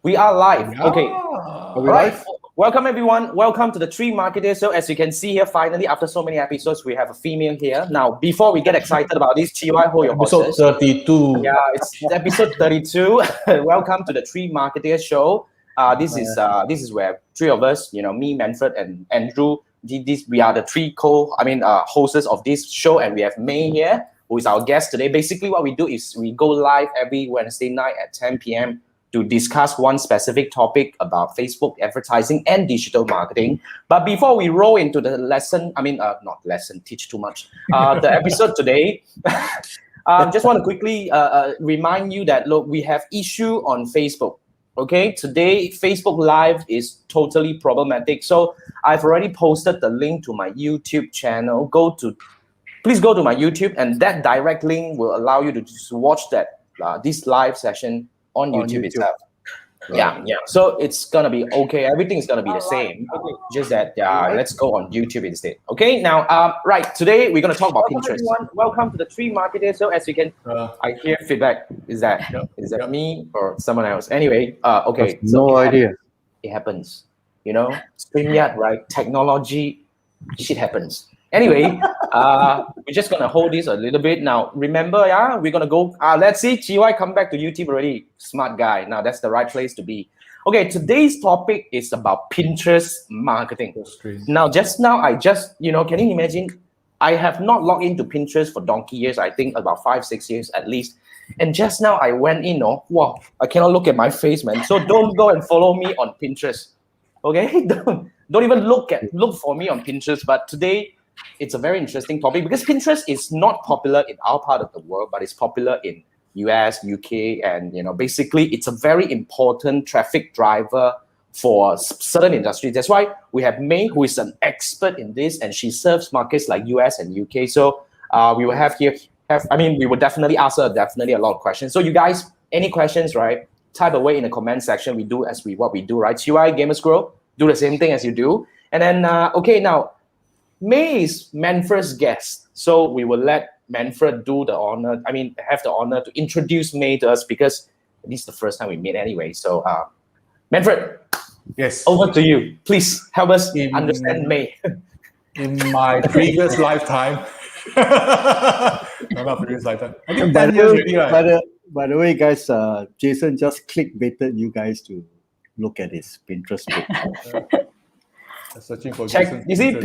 We are live. Yeah. Okay. Are we Right. live? Welcome everyone. Welcome to the Three Marketeers. So as you can see here, finally after so many episodes, we have a female here. Now, before we get excited about this, TY, hold your Episode horses. 32. Yeah, it's episode 32. Welcome to the Three Marketeers show. This is where three of us, me, Manfred, and Andrew. We are the three hosts of this show, and we have May here, who is our guest today. Basically, what we do is we go live every Wednesday night at 10 p.m. to discuss one specific topic about Facebook advertising and digital marketing. But before we roll into the lesson, teach too much. The episode today. Just want to quickly remind you that, look, we have issue on Facebook. Okay, today Facebook Live is totally problematic. So I've already posted the link to my YouTube channel. Please go to my YouTube, and that direct link will allow you to just watch this live session on YouTube itself. Right. Yeah. So it's gonna be okay. Everything's gonna be the same. Okay. Just that let's go on YouTube instead. Okay. Now, right. Today we're gonna talk about Pinterest. Everyone. Welcome to the Three Marketers. So as you can, I hear feedback. Is that me or someone else? Anyway, okay. No idea. It happens. StreamYard, right? Technology, shit happens. Anyway, we're just gonna hold this a little bit. Now, remember, we're gonna go. Let's see, GY come back to YouTube already. Smart guy. Now that's the right place to be. Okay, today's topic is about Pinterest marketing. Now, can you imagine? I have not logged into Pinterest for donkey years. I think about 5-6 years at least. And just now I went in. Wow, I cannot look at my face, man. So don't go and follow me on Pinterest. Okay, don't even look for me on Pinterest. But today, it's a very interesting topic because Pinterest is not popular in our part of the world, but it's popular in US, UK, and basically it's a very important traffic driver for certain industries. That's why we have May, who is an expert in this, and she serves markets like US and UK. So we will we will definitely ask her a lot of questions. So you guys, any questions, right? Type away in the comment section. We do what we do, right? TY Gamers Grow, do the same thing as you do. And then, now, May is Manfred's guest, so we will let Manfred have the honor to introduce May to us because this is the first time we meet anyway. So, Manfred, yes, over to you. Please help us understand May. In my previous lifetime, not previous lifetime. I think 10 years already, right? By the way, guys, Jason just clickbaited you guys to look at his Pinterest page. Searching for check. You see,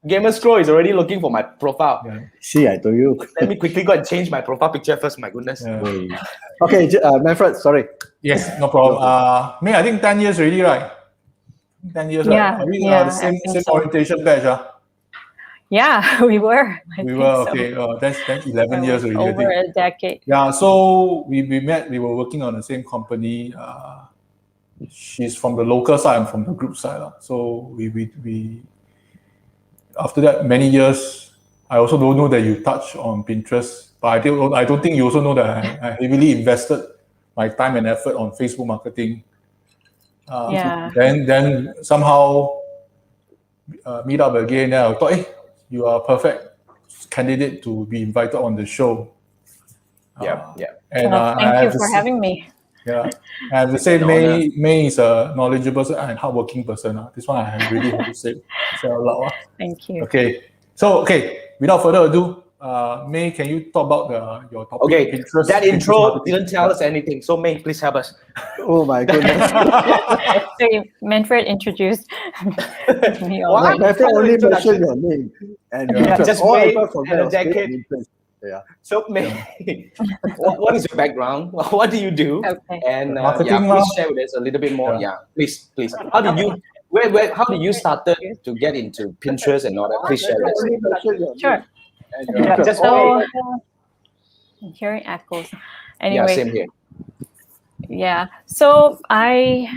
Gamer Scroll is already looking for my profile. Yeah. See, I told you. Let me quickly go and change my profile picture first. My goodness. Yeah. Okay, Manfred, sorry. Yes, no problem. May, I think 10 years already, right? 10 years, right? Are we the same orientation batch? Yeah, we were. We were, okay. That's 11 years already. Over a decade. Yeah, so we met. We were working on the same company. She's from the local side, I'm from the group side. So we after that many years, I also don't know that you touch on Pinterest, but I don't think you also know that I heavily invested my time and effort on Facebook marketing. Then somehow meet up again. Then I thought, hey, you are a perfect candidate to be invited on the show. Yeah. And thank you for having me. Yeah, and the same May is a knowledgeable and hardworking person. This one I really have to say a lot. Thank you. Okay, so without further ado, May, can you talk about your topic? Okay, Pinterest, that intro didn't tell us anything. So May, please help us. Oh my goodness. So Manfred introduced me. Manfred only mentioned your name. And just May and a decade. Yeah. So, May, what is your background? What do you do? Okay. And please share with us a little bit more. Yeah, please. How did you? How did you started to get into Pinterest and all that? Please share with us. Sure. I'm hearing echoes. Anyway. Yeah, same here. Yeah. So I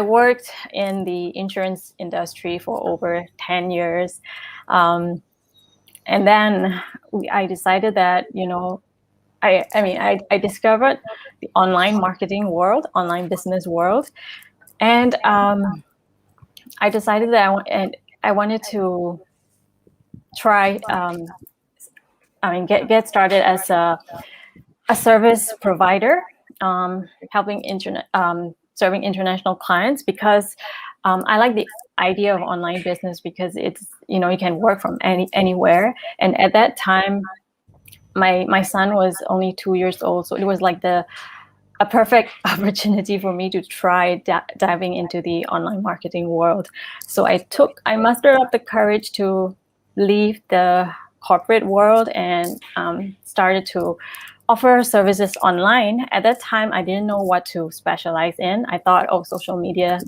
worked in the insurance industry for over 10 years. And then I decided that, I discovered the online marketing world, online business world. And I decided that I wanted to try, get started as a service provider, helping serving international clients because I like the idea of online business because it's, you know, you can work from anywhere. And at that time, my son was only 2 years old, so it was like a perfect opportunity for me to try diving into the online marketing world. So I mustered up the courage to leave the corporate world and started to offer services online. At that time, I didn't know what to specialize in. I thought, oh, social media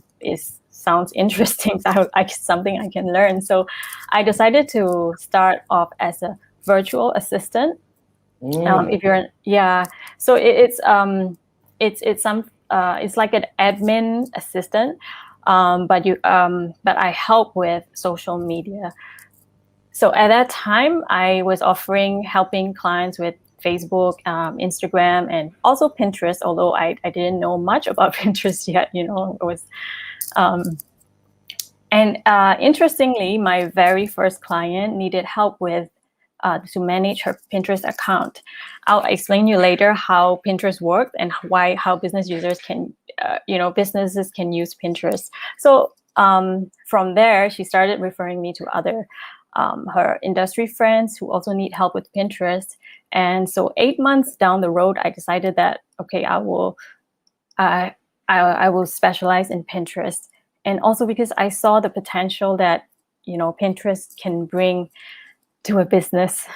sounds interesting, like something I can learn. So I decided to start off as a virtual assistant. If you're, so it's like an admin assistant, but I help with social media. So at that time, I was helping clients with Facebook, Instagram, and also Pinterest, although I didn't know much about Pinterest yet, you know, it was, interestingly, my very first client needed help with to manage her Pinterest account. I'll explain you later how Pinterest worked and how business users can, businesses can use Pinterest. So from there, she started referring me to other her industry friends who also need help with Pinterest. And so 8 months down the road, I decided that, okay, I will specialize in Pinterest. And also because I saw the potential that, you know, Pinterest can bring to a business.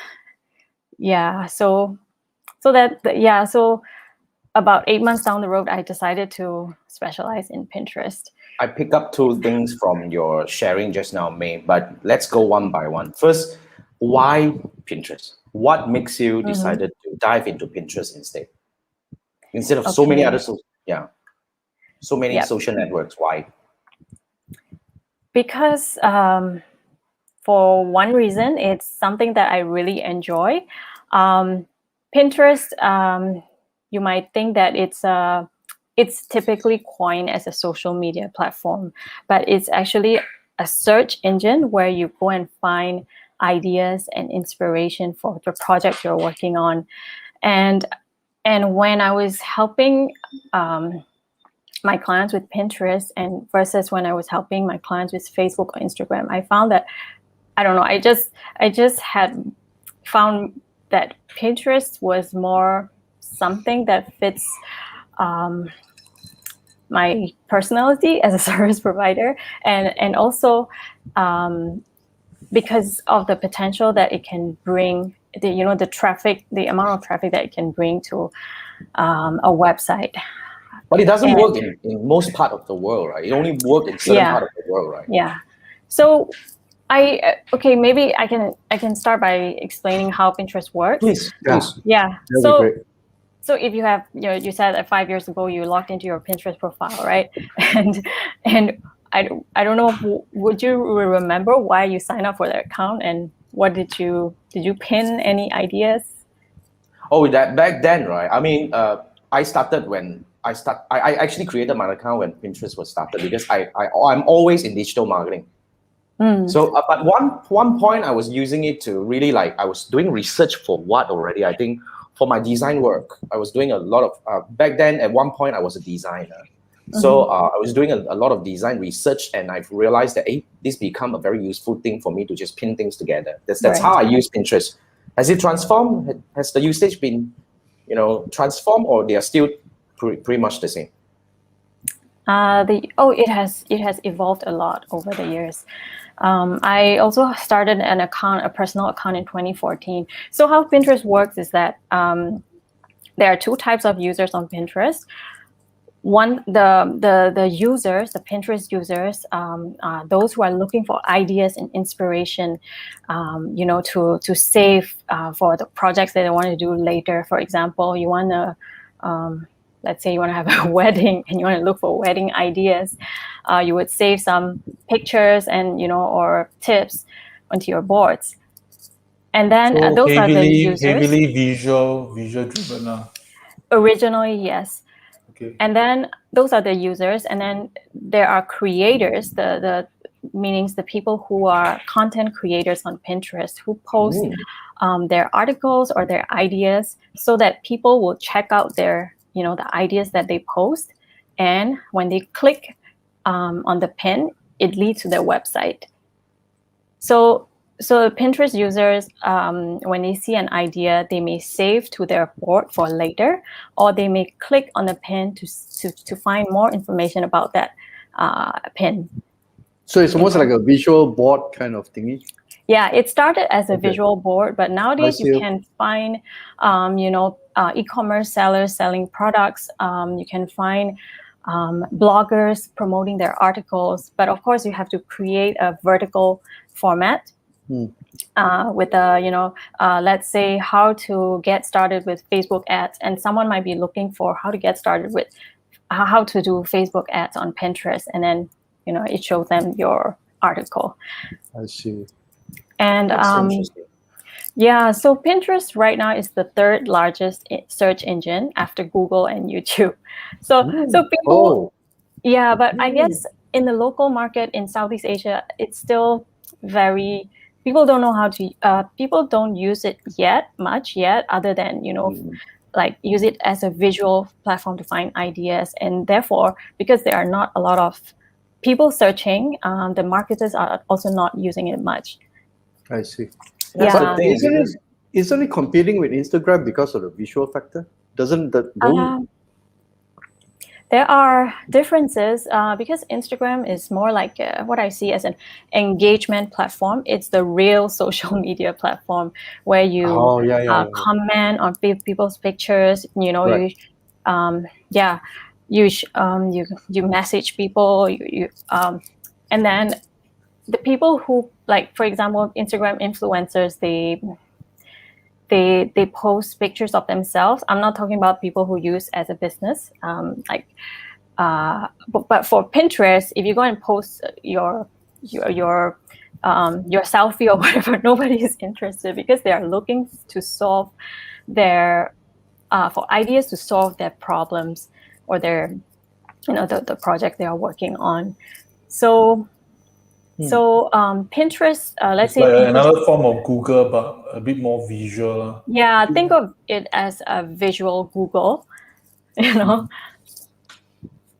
So about 8 months down the road, I decided to specialize in Pinterest. I pick up two things from your sharing just now, May, but let's go one by one. First, why Pinterest? What makes you decided to dive into Pinterest instead of so many other social networks? Why? Because for one reason, it's something that I really enjoy. Pinterest, you might think that it's typically coined as a social media platform, but it's actually a search engine where you go and find ideas and inspiration for the project you're working on. And when I was helping my clients with Pinterest and versus when I was helping my clients with Facebook or Instagram, I found that, I don't know, I just had found that Pinterest was more something that fits my personality as a service provider, and also because of the potential that it can bring, the traffic, the amount of traffic that it can bring to a website. But it doesn't work in most part of the world, right? It only works in certain part of the world, right? Yeah. So maybe I can start by explaining how Pinterest works. Please. Yeah. That'd be great. So if you have, you said that 5 years ago you logged into your Pinterest profile, right? And I don't know, would you remember why you signed up for that account, and what did you pin any ideas? Oh, that back then, right? I mean, I started when I actually created my account when Pinterest was started because I'm always in digital marketing. So, but one point I was using it to really I was doing research for what already? I think for my design work, I was doing a lot of, back then at one point I was a designer. So I was doing a lot of design research, and I've realized that this become a very useful thing for me to just pin things together. That's how I use Pinterest. Has it transformed? Has the usage been, transformed, or they are still pretty much the same? It has evolved a lot over the years. I also started a personal account in 2014. So how Pinterest works is that there are two types of users on Pinterest. One, the users, the Pinterest users, those who are looking for ideas and inspiration, to save for the projects that they want to do later. For example, you want to, let's say you want to have a wedding and you want to look for wedding ideas, you would save some pictures and, or tips onto your boards. And then So those are the users. Heavily visual driven. Originally, yes. Okay. And then those are the users. And then there are creators, the meanings the people who are content creators on Pinterest who post their articles or their ideas so that people will check out their, the ideas that they post and when they click on the pin, it leads to their website. So Pinterest users, when they see an idea, they may save to their board for later, or they may click on the pin to find more information about that pin. So it's almost like a visual board kind of thingy. Yeah, it started as a visual board, but nowadays you can find, e-commerce sellers selling products. You can find bloggers promoting their articles, but of course you have to create a vertical format with let's say how to get started with Facebook ads, and someone might be looking for how to get started with how to do Facebook ads on Pinterest, and then it shows them your article. I see. And so Pinterest right now is the third largest search engine after Google and YouTube. So people, but I guess in the local market in Southeast Asia, it's still very, people don't know how to, people don't use it much yet, other than, like use it as a visual platform to find ideas. And therefore, because there are not a lot of people searching, the marketers are also not using it much. I see. That's the thing. Isn't it competing with Instagram because of the visual factor? There are differences because Instagram is more like what I see as an engagement platform. It's the real social media platform where you comment on people's pictures. Right. You message people. And then the people who, like, for example, Instagram influencers, they post pictures of themselves. I'm not talking about people who use as a business. But for Pinterest, if you go and post your selfie or whatever, nobody is interested, because they are looking to solve for ideas to solve their problems or their the project they are working on. So Pinterest, let's say like another form of Google, but a bit more visual. Yeah, think of it as a visual Google. Yeah,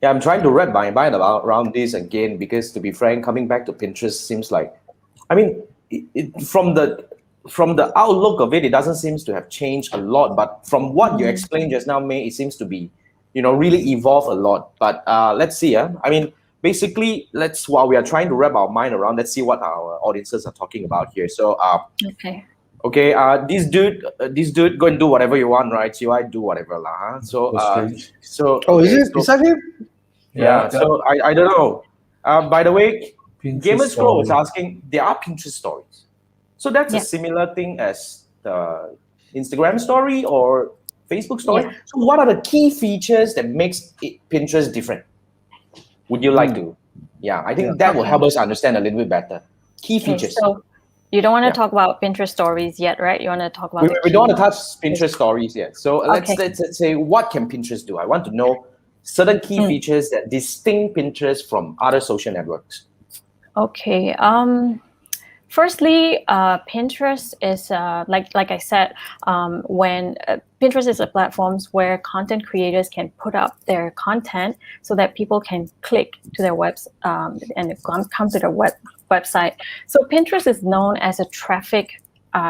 I'm trying to wrap my mind around this again, because to be frank, coming back to Pinterest seems like, I mean, from the outlook of it, it doesn't seem to have changed a lot. But from what you explained just now, May, it seems to be, really evolve a lot. But let's see. I mean, basically, while we are trying to wrap our mind around, let's see what our audiences are talking about here. So, this dude, go and do whatever you want, right? So I do whatever, lah. Huh? So, is that him? Yeah. So I don't know. By the way, Gamer Scroll was asking, there are Pinterest stories. So that's a similar thing as the Instagram story or Facebook story. Yeah. So what are the key features that makes Pinterest different? Would you like to? Yeah, I think that will help us understand a little bit better. Key features. So you don't want to talk about Pinterest stories yet, right? You want to talk about we don't want to touch Pinterest stories yet. So let's say, what can Pinterest do? I want to know certain key features that distinct Pinterest from other social networks. Okay. Firstly, Pinterest is like I said, when Pinterest is a platform where content creators can put up their content so that people can click to their webs and come to their website. So Pinterest is known as a traffic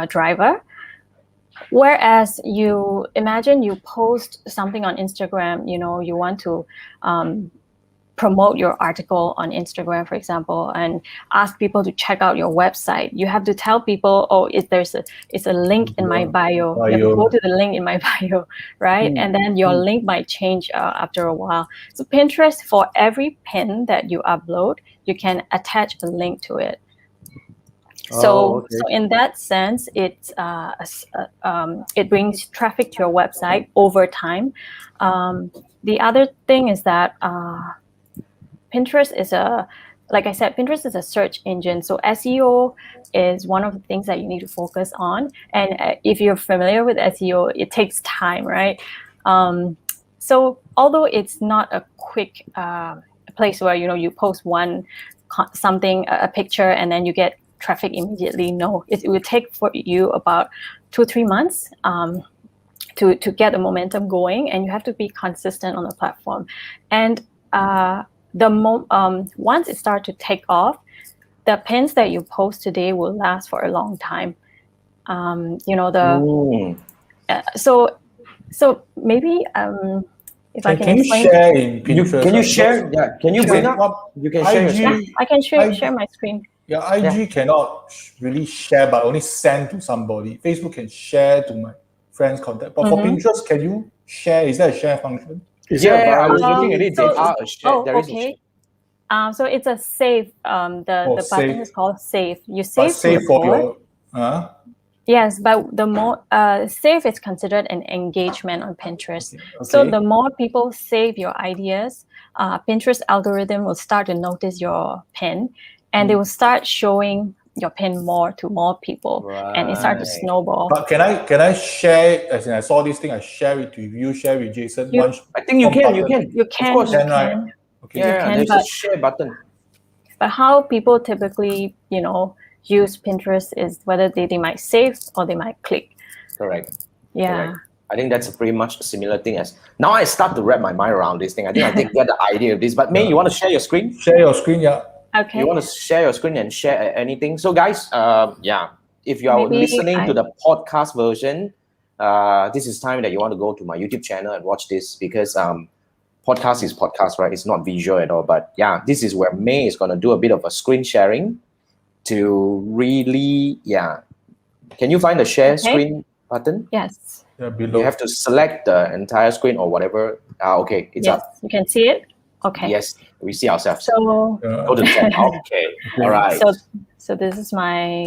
driver. Whereas you imagine you post something on Instagram, you want to promote your article on Instagram, for example, and ask people to check out your website. You have to tell people, it's a link in my bio. You have to go to the link in my bio, right? And then your link might change after a while. So Pinterest, for every pin that you upload, you can attach a link to it. So in that sense, it brings traffic to your website over time. The other thing is that Pinterest is Pinterest is a search engine. So SEO is one of the things that you need to focus on. And if you're familiar with SEO, it takes time, right? So although it's not a quick place where you post a picture and then you get traffic immediately. No, it will take for you about 2-3 months to get the momentum going, and you have to be consistent on the platform. And once it starts to take off, the pins that you post today will last for a long time. So maybe if I can Can you explain. share in Pinterest? Can you share? Yeah. Can you bring up? You can share your IG, screen. I can share my screen. Yeah, IG cannot really share, but only send to somebody. Facebook can share to my friends' contact. But for Pinterest, can you share? Is there a share function? I was looking at it. So- There are a share. There is a okay. share. So it's a save. The button save. is called save. You But save to save the for board. your. Yes, but the more save is considered an engagement on Pinterest. Okay. So the more people save your ideas, Pinterest algorithm will start to notice your pin, and they will start showing your pin more to more people, and it starts to Right. snowball. But can I share? As in, I saw this thing. I share it to you. Share with Jason. I think you can. You can. You can. Of course. You Can, right? can. Okay. Yeah. can, There's a but- share button. But how people typically, use Pinterest is whether they might save or they might click. Correct. Yeah. Correct. I think that's a pretty much a similar thing as now I start to wrap my mind around this thing. I think I get the idea of this. But May, you want to share your screen? Share your screen, yeah. Okay. You want to share your screen and share anything? So guys, if you are Maybe listening to the podcast version, this is time that you want to go to my YouTube channel and watch this because podcast is podcast, right? It's not visual at all. But yeah, this is where May is going to do a bit of a screen sharing to really, Can you find the share screen button? Yes. Yeah, below. You have to select the entire screen or whatever. Okay, it's Yes. up. You can see it. Okay. Yes, we see ourselves. So Go to the top. Okay, all right. So this is my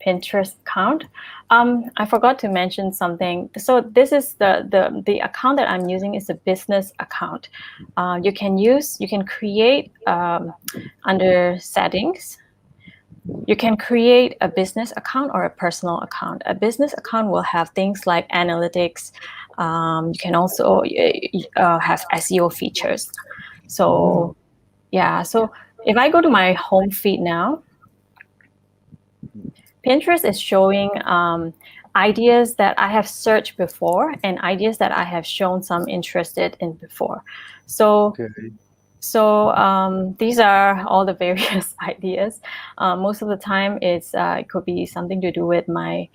Pinterest account. I forgot to mention something. So this is the account that I'm using is a business account. You can create under settings. You can create a business account or a personal account. A business account will have things like analytics. You can also have SEO features. So so if I go to my home feed now, Pinterest is showing ideas that I have searched before and ideas that I have shown some interested in before. So these are all the various ideas. Most of the time, it could be something to do with my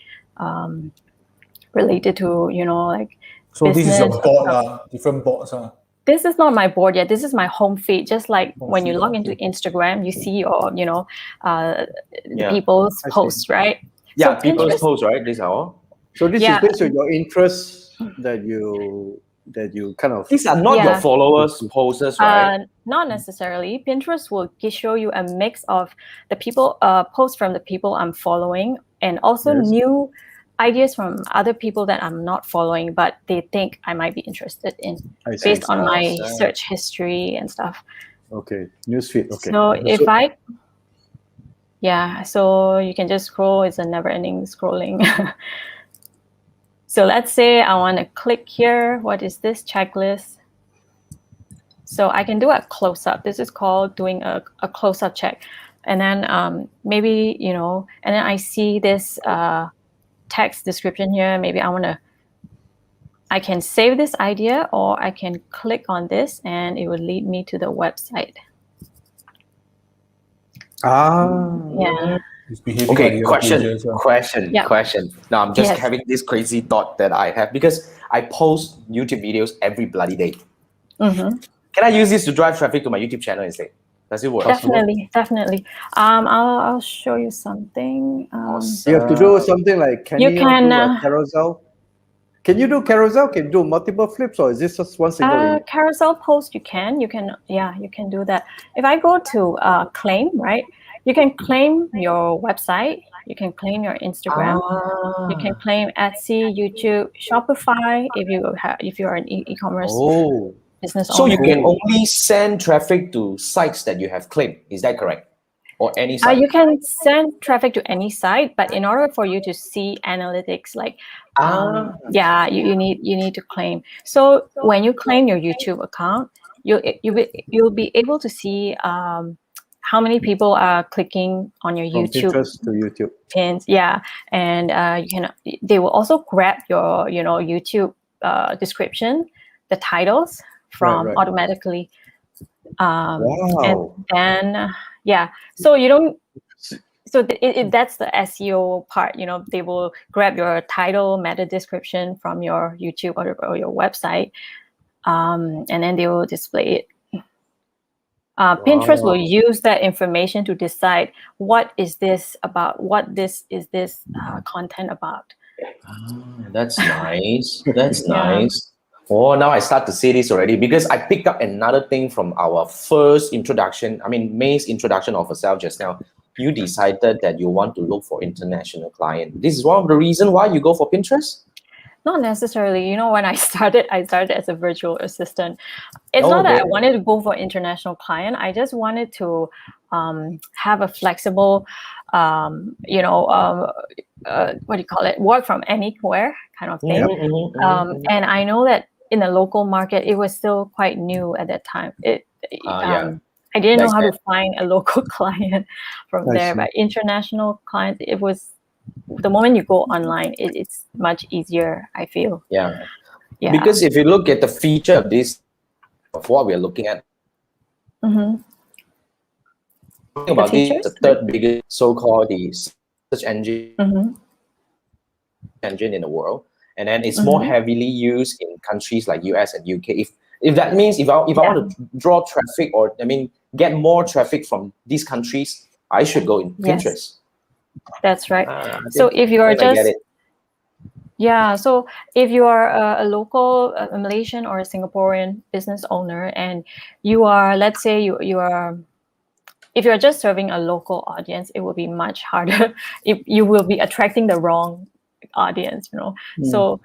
related to like. So this is business a board, different boards. This is not my board yet. This is my home feed. Just like when you log into okay. Instagram, you see your people's posts, right? Yeah, So people's Pinterest- posts, right? These are all. So this Yeah. is based on your interests that you kind of. These are not your Yeah. followers' posts, right? Not necessarily. Pinterest will show you a mix of the people posts from the people I'm following, and also Yes. new ideas from other people that I'm not following, but they think I might be interested in I see. based on my Awesome. search history and stuff. Okay, newsfeed. Okay. So if so you can just scroll. It's a never-ending scrolling. So let's say I want to click here. What is this checklist? So I can do a close-up. This is called doing a close-up check. And then maybe, and then I see this text description here. Maybe I can save this idea, or I can click on this and it will lead me to the website. Yeah. It's behaving Okay, like the question. other pages, Now I'm just Yes. having this crazy thought that I have because I post YouTube videos every bloody day. Mm-hmm. Can I use this to drive traffic to my YouTube channel instead? Does it work? Definitely. I'll show you something. You have to do something like can You you can, do a carousel? Can you do carousel? Can you do multiple flips, or is this just one single image? Carousel post, you can do that. If I go to claim, right, you can claim your website, you can claim your Instagram, you can claim Etsy, YouTube, Shopify if you're an e-commerce Oh, business So owner. you can only send traffic to sites that you have claimed. Is that correct? Or any site? You can send traffic to any site, but in order for you to see analytics, like you need to claim. So when you claim your YouTube account, you'll be able to see how many people are clicking on your from YouTube Pinterest to YouTube. pins. Yeah, and they will also grab your YouTube description, the titles from Right. automatically. Wow. And then so you don't. So that's the SEO part. They will grab your title, meta description from your YouTube or your website, and then they will display it. Pinterest will use that information to decide what is this about, what this content about. That's nice. That's Yeah. nice. Oh, now I start to see this already because I picked up another thing from our first introduction. I mean, May's introduction of herself just now. You decided that you want to look for international client. This is one of the reasons why you go for Pinterest? Not necessarily. When I started as a virtual assistant. It's not that I wanted to go for international client. I just wanted to have a flexible, what do you call it? Work from anywhere kind of thing. And I know that in the local market, it was still quite new at that time. I didn't know how to find a local client from there, but international clients, it was the moment you go online, it's much easier, I feel. Yeah. Because if you look at the feature of this, of what we're looking at, Mm-hmm. about this, the third biggest so-called the search engine in the world, and then it's more heavily used in countries like US and UK. If that means if I want to draw traffic, or get more traffic from these countries, I should go in Pinterest. That's right. So if you are so if you are a local Malaysian or a Singaporean business owner, and you are, let's say if you're just serving a local audience, it will be much harder. If you will be attracting the wrong audience, So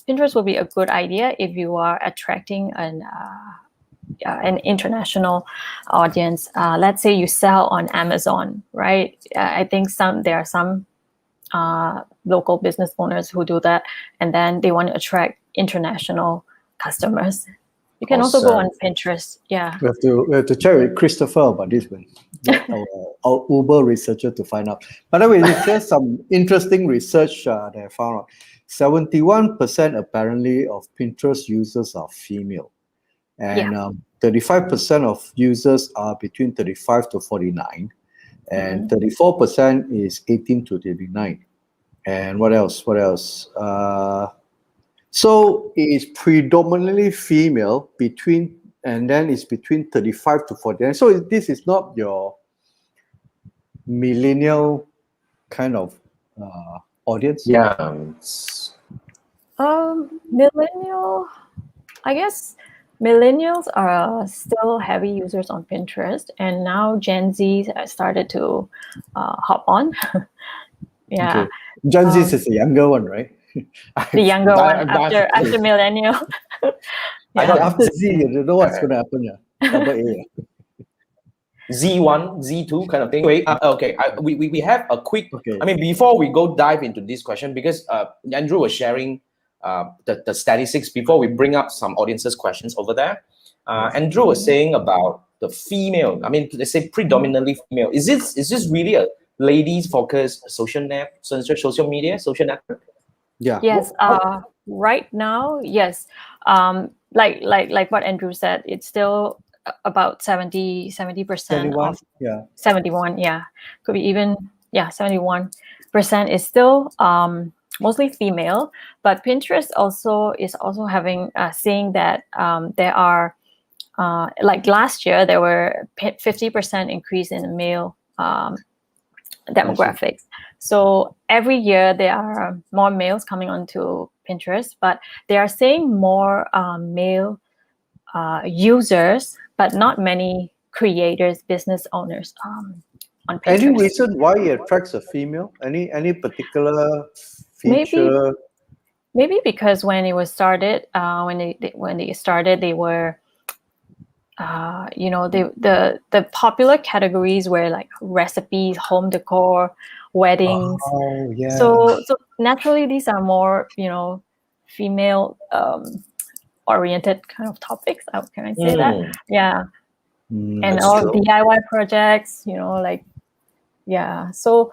Pinterest will be a good idea if you are attracting an international audience. Let's say you sell on Amazon, right? I think there are some local business owners who do that, and then they want to attract international customers. You can also go on Pinterest. Yeah. We have to check with Christopher about this one. Our Uber researcher to find out. By the way, there's some interesting research that I found out. 71% apparently of Pinterest users are female. And 35% of users are between 35 to 49. And 34% is 18 to 39. And what else? So it is predominantly female and then it's between 35 to 49. So this is not your millennial kind of audience. Yeah. Millennial, I guess millennials are still heavy users on Pinterest, and now Gen Z started to hop on. Okay. Gen Z is the younger one, right? The younger one after millennial. After Z, you don't know what's going to happen. Double A. Z1, Z2 kind of thing. Wait, okay. We have a quick. Okay. Before we go dive into this question, because Andrew was sharing the statistics before we bring up some audiences' questions over there. Andrew was saying about the female. Let's say predominantly female. Is this really a ladies-focused social media, social network? Yeah. Yes. Right now, yes. Like what Andrew said, it's still about 70%. 71. 71. Yeah. Could be even 71% is still mostly female. But Pinterest is also having saying that there are like last year there were 50% increase in male demographics. So every year there are more males coming onto Pinterest, but they are saying more male users, but not many creators, business owners on Pinterest. Any reason why it attracts a female? Any particular feature? Maybe because when it was started, when they started, they were the popular categories were like recipes, home decor, weddings. Oh, yeah. So naturally, these are more female oriented kind of topics. How can I say that? Yeah. And all DIY projects, So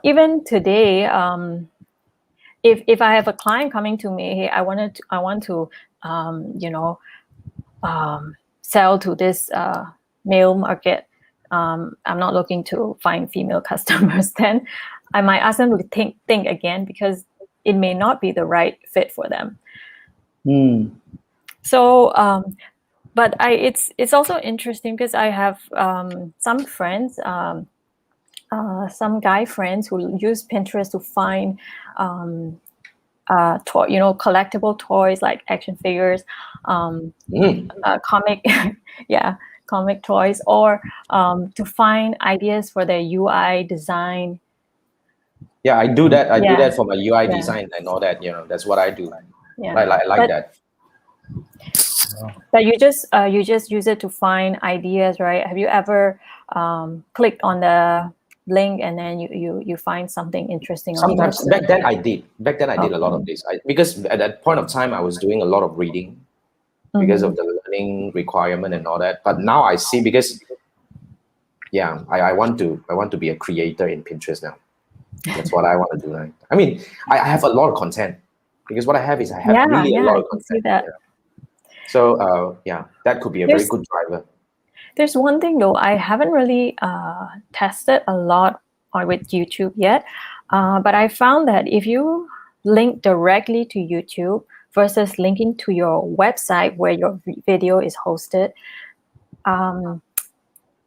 even today, if I have a client coming to me, hey, I want to sell to this male market. I'm not looking to find female customers. Then I might ask them to think again, because it may not be the right fit for them. So, but it's also interesting because I have some friends, some guy friends who use Pinterest to find collectible toys like action figures, comic, comic toys, or to find ideas for their UI design. Yeah, I do that. I do Yeah. that for my UI Yeah. design and all that. That's what I do. Yeah. I like that. But you just use it to find ideas, right? Have you ever clicked on the link and then you find something interesting? Sometimes on the back then I did. Back then I did a lot of this. Because at that point of time I was doing a lot of reading because of the learning requirement and all that. But now I see, because I want to be a creator in Pinterest now. That's what I want to do. Right? I mean, I have a lot of content, because what I have is I have really a lot of content. See that. So that could be a very good driver. There's one thing though, I haven't really tested a lot with YouTube yet, but I found that if you link directly to YouTube versus linking to your website where your video is hosted,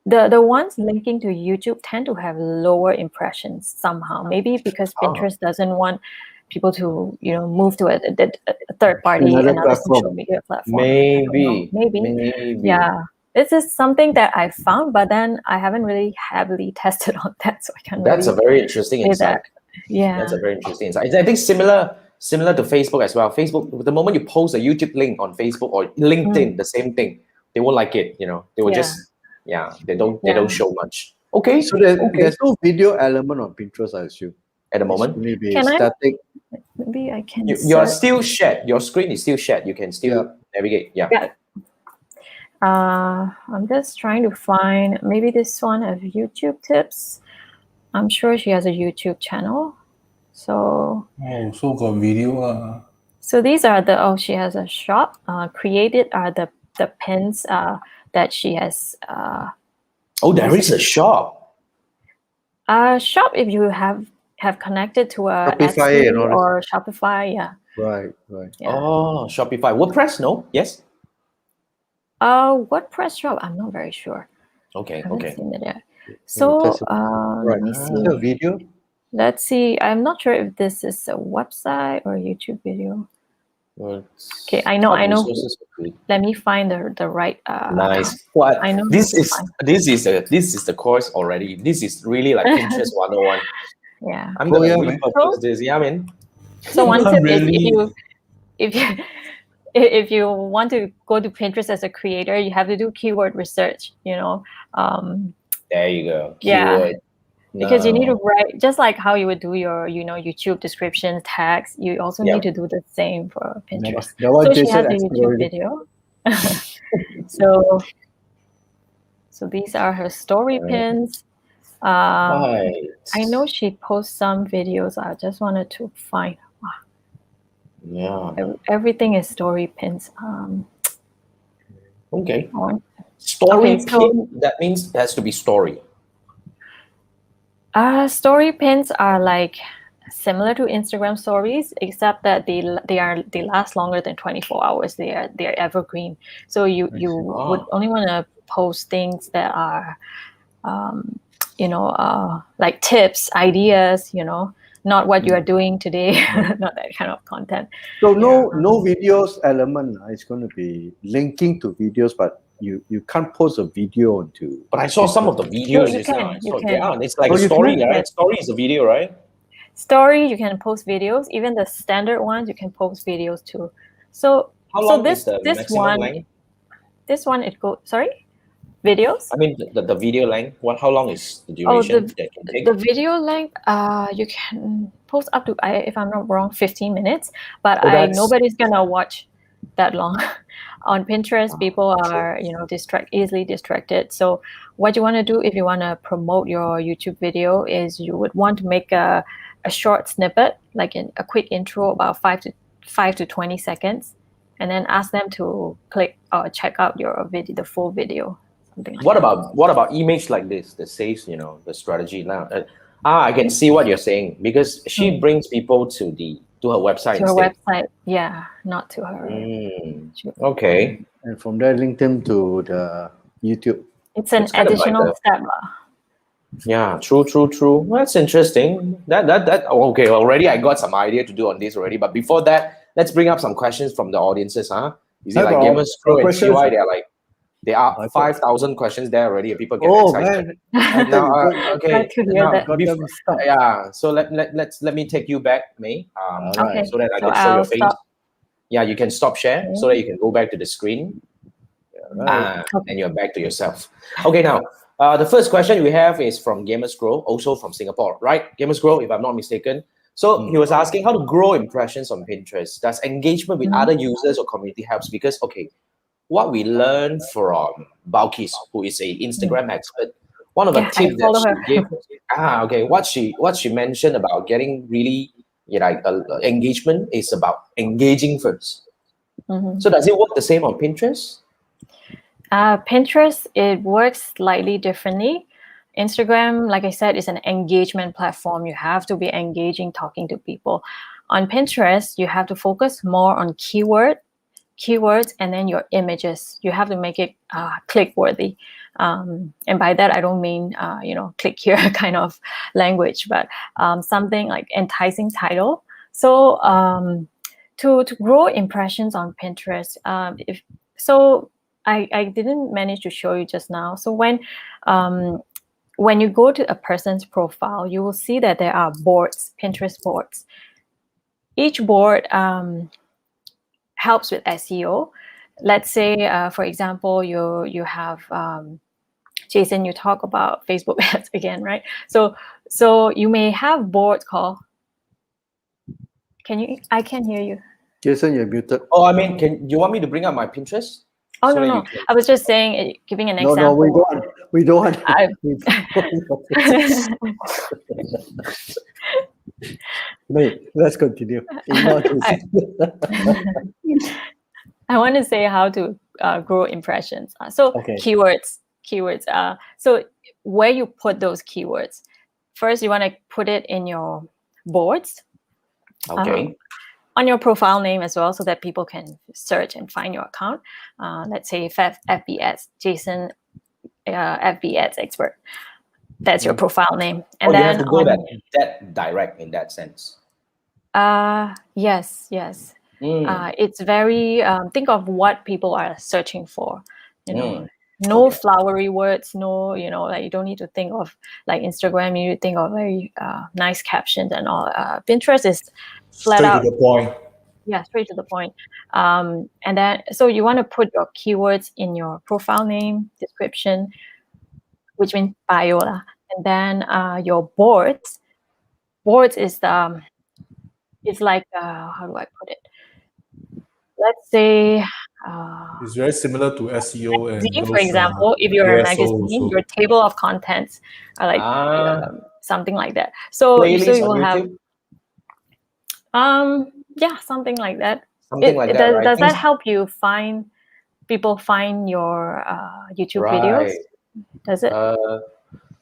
the ones linking to YouTube tend to have lower impressions somehow. Maybe because Pinterest doesn't want people to move to a third party, another social media platform. Maybe. Yeah. This is something that I found, but then I haven't really heavily tested on that, so I can't. That's a very interesting insight. Yeah, that's a very interesting insight. I think similar to Facebook as well. Facebook, the moment you post a YouTube link on Facebook or LinkedIn, the same thing, they won't like it. They will just they don't show much. Okay, so there's no video element on Pinterest, I assume, at the moment. Maybe can static. Maybe I can. You're still shared. Your screen is still shared. You can still navigate. Yeah. I'm just trying to find, maybe this one of YouTube tips. I'm sure she has a YouTube channel. So got video. So these are she has a shop. Created are the pins that she has. There is a shop. Shop if you have connected to a Shopify Etsy or Shopify. Yeah. Right. Yeah. Oh, Shopify. WordPress? No. Yes. WordPress shop, I'm not very sure. Okay. Seen it yet. So let me see. A video. Let's see. I'm not sure if this is a website or a YouTube video. Okay, I know. Let me find the right. Nice. What? I know. This is the course already. This is really like Pinterest 101. Yeah. I'm gonna repurpose this. Yeah, man. So one tip is if you want to go to Pinterest as a creator, you have to do keyword research. There you go. Keyword. Because you need to write, just like how you would do your YouTube descriptions, tags. You also need to do the same for Pinterest. So she has a YouTube video. So these are her story pins. I know she posts some videos. I just wanted to find. Yeah. Everything is story pins. Okay. Story pin. That means it has to be story. Story pins are like similar to Instagram stories, except that they last longer than 24 hours. They're evergreen. So you would only want to post things that are, like tips, ideas. Not what you are doing today, not that kind of content. So no videos element. It's going to be linking to videos, but you can't post a video onto. But I saw some of the videos. You can. It's like a story, right? Story is a video, right? Story, you can post videos. Even the standard ones, you can post videos too. So how long this is the maximum length? This one videos. I mean the video length. How long is the duration that can take? The video length, you can post up to, if I'm not wrong, 15 minutes. But nobody's gonna watch that long. On Pinterest, people are easily distracted. So what you want to do if you want to promote your YouTube video is you would want to make a short snippet, like a quick intro, about 5 to 20 seconds, and then ask them to click or check out your video, the full video. Something like What that. about image like this that says, the strategy now? I can see what you're saying, because she brings people to her website To her instead. website, yeah, not to her. Okay. And from there, link them to the YouTube. It's an It's kind of like additional the- step. lah. Yeah, true. Well, that's interesting. Okay. Already, I got some idea to do on this already. But before that, let's bring up some questions from the audiences, huh? You see, I've like got Gamers Pro and questions. CY, there are Okay. 5,000 questions there already. And people get Oh excited. man, I thought Now, you got, okay. Glad to hear Now, that. got them stuck. yeah. So let me take you back, May. Alright. So that I So can show your I'll face. stop. Yeah, you can stop share so that you can go back to the screen. Right. And you're back to yourself. Okay, now the first question we have is from Gamers Grow, also from Singapore, right? Gamers Grow, if I'm not mistaken. So he was asking how to grow impressions on Pinterest. Does engagement with other users or community helps? Because what we learned from Balkis, who is a Instagram expert, one of the Yeah, I tips follow that her. she gave, what she mentioned about getting really engagement is about engaging first. Mhm. So does it work the same on Pinterest? Pinterest, it works slightly differently. Instagram, like I said, is an engagement platform. You have to be engaging, talking to people. On Pinterest, you have to focus more on keywords, and then your images. You have to make it click worthy. And by that, I don't mean, click here kind of language, but something like enticing title. So to grow impressions on Pinterest, I didn't manage to show you just now. So when you go to a person's profile, you will see that there are boards, Pinterest boards. Each board helps with SEO. Let's say, for example, you have Jason. You talk about Facebook ads again, right? So you may have boards called. I can hear you. Jason, you're muted. Oh, I mean, you want me to bring up my Pinterest? Oh, So that no. you can- I was just saying, giving an No, example. we don't. We don't want. I- Wait, let's continue. Ignore Jason. I want to say how to grow impressions. So Okay. keywords. So where you put those keywords, first you want to put it in your boards. Okay. On your profile name as well, so that people can search and find your account. Let's say FB ads, Jason, FB ads expert. That's your profile name, and you then have to go that direct in that sense. Yes. It's very think of what people are searching for. No flowery words. No, like you don't need to think of like Instagram. You need to think of very nice captions and all. Pinterest is flat Straight out. to the point. Yeah, straight to the point. And then, so you want to put your keywords in your profile name, description, which means bio lah. And then your boards. Boards is it's like how do I put it? Let's say. It's very similar to SEO and Magazine, those, for example, if you're a ASO magazine, also. your table of contents are like something like that. So Playlist you will on have YouTube? yeah, something like that. Something like that, right? Does that help you people find your YouTube videos? Does it?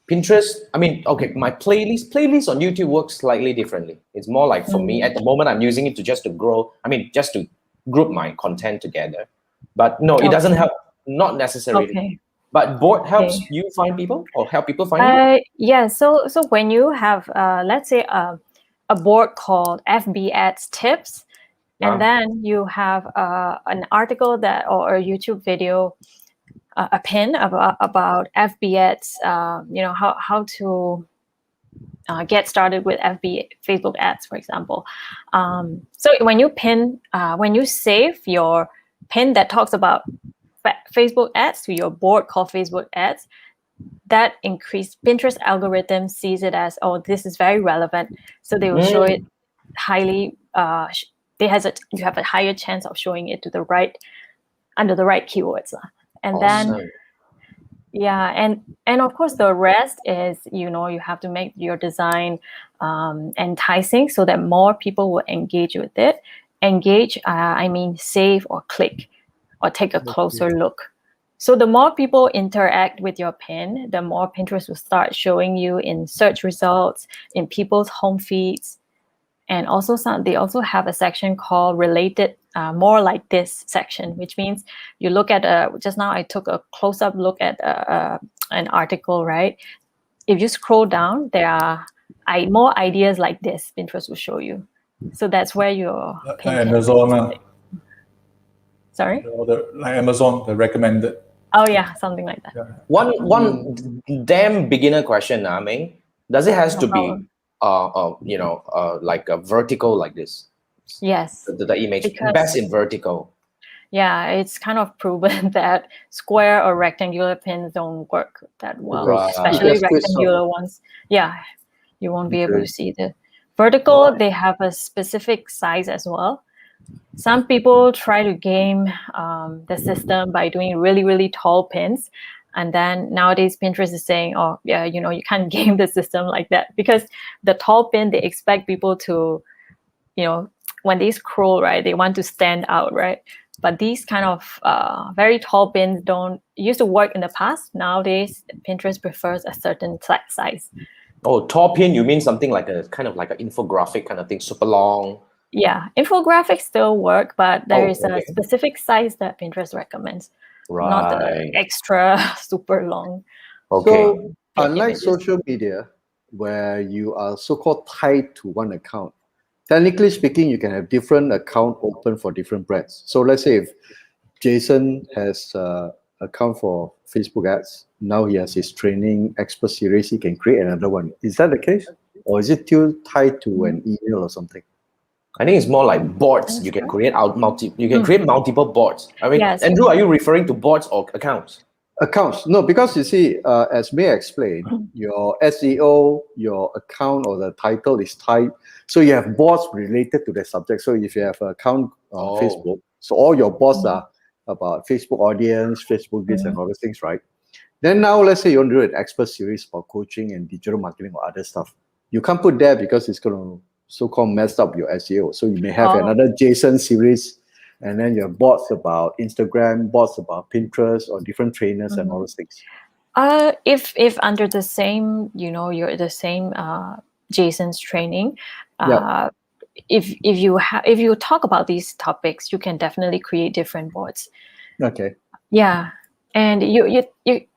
Pinterest, I mean, okay, my playlist on YouTube works slightly differently. It's more like for me, at the moment, I'm using it just to group my content together. But no, it doesn't help, not necessarily. Okay. But board helps you find people or help people find you? Yeah, so when you have, let's say, a board called FB Ads Tips, and then you have an article or a YouTube video, a pin about FB ads, how to get started with Facebook ads, for example. So when you save your pin that talks about Facebook ads to your board called Facebook ads, that increased Pinterest algorithm sees it as, oh, this is very relevant. So they will show it highly, you have a higher chance of showing it under the right keywords. And Awesome. then, and of course the rest is, you have to make your design enticing so that more people will engage with it. engage, I mean save or click or take a closer look. So the more people interact with your pin, the more Pinterest will start showing you in search results, in people's home feeds. And also they also have a section called related, more like this section, which means you look at, just now I took a close-up look at an article, right? If you scroll down, there are more ideas like this Pinterest will show you. So that's where your pin Amazon. Sorry? Like Amazon, the recommended. Oh yeah, something like that. Yeah. One damn beginner question, I mean, does it has to be like a vertical like this? Yes. The image Because, best in vertical. Yeah, it's kind of proven that square or rectangular pins don't work that well, Right. especially rectangular ones. Yeah, you won't be able to see the vertical. They have a specific size as well. Some people try to game the system by doing really, really tall pins. And then nowadays Pinterest is saying, oh, yeah, you can't game the system like that, because the tall pin, they expect people to, when they scroll, right, they want to stand out, right? But these kind of very tall pins used to work in the past. Nowadays, Pinterest prefers a certain size. Oh, tall pin, you mean something like a kind of like an infographic kind of thing, super long? Yeah, infographics still work, but there is a specific size that Pinterest recommends, not the extra super long. Okay. So unlike social media, where you are so-called tied to one account, technically speaking, you can have different account open for different brands. So let's say if Jason has an account for Facebook ads, now he has his training expert series, he can create another one. Is that the case? Or is it still tied to an email or something? I think it's more like boards. You can create create multiple boards. I mean, Yes. Andrew, are you referring to boards or accounts? Accounts. No, because you see, as May explained, your SEO, your account or the title is tied. So you have boards related to the subject. So if you have an account on Facebook, so all your boards are about Facebook audience, Facebook this and all those things, right? Then now let's say you want to do an expert series for coaching and digital marketing or other stuff. You can't put there because it's going to so-called mess up your SEO. So you may have another Jason series, and then your bots about Instagram, bots about Pinterest, or different trainers and all those things. If under the same, you're the same Jason's training, if you talk about these topics, you can definitely create different boards. Okay. Yeah, and you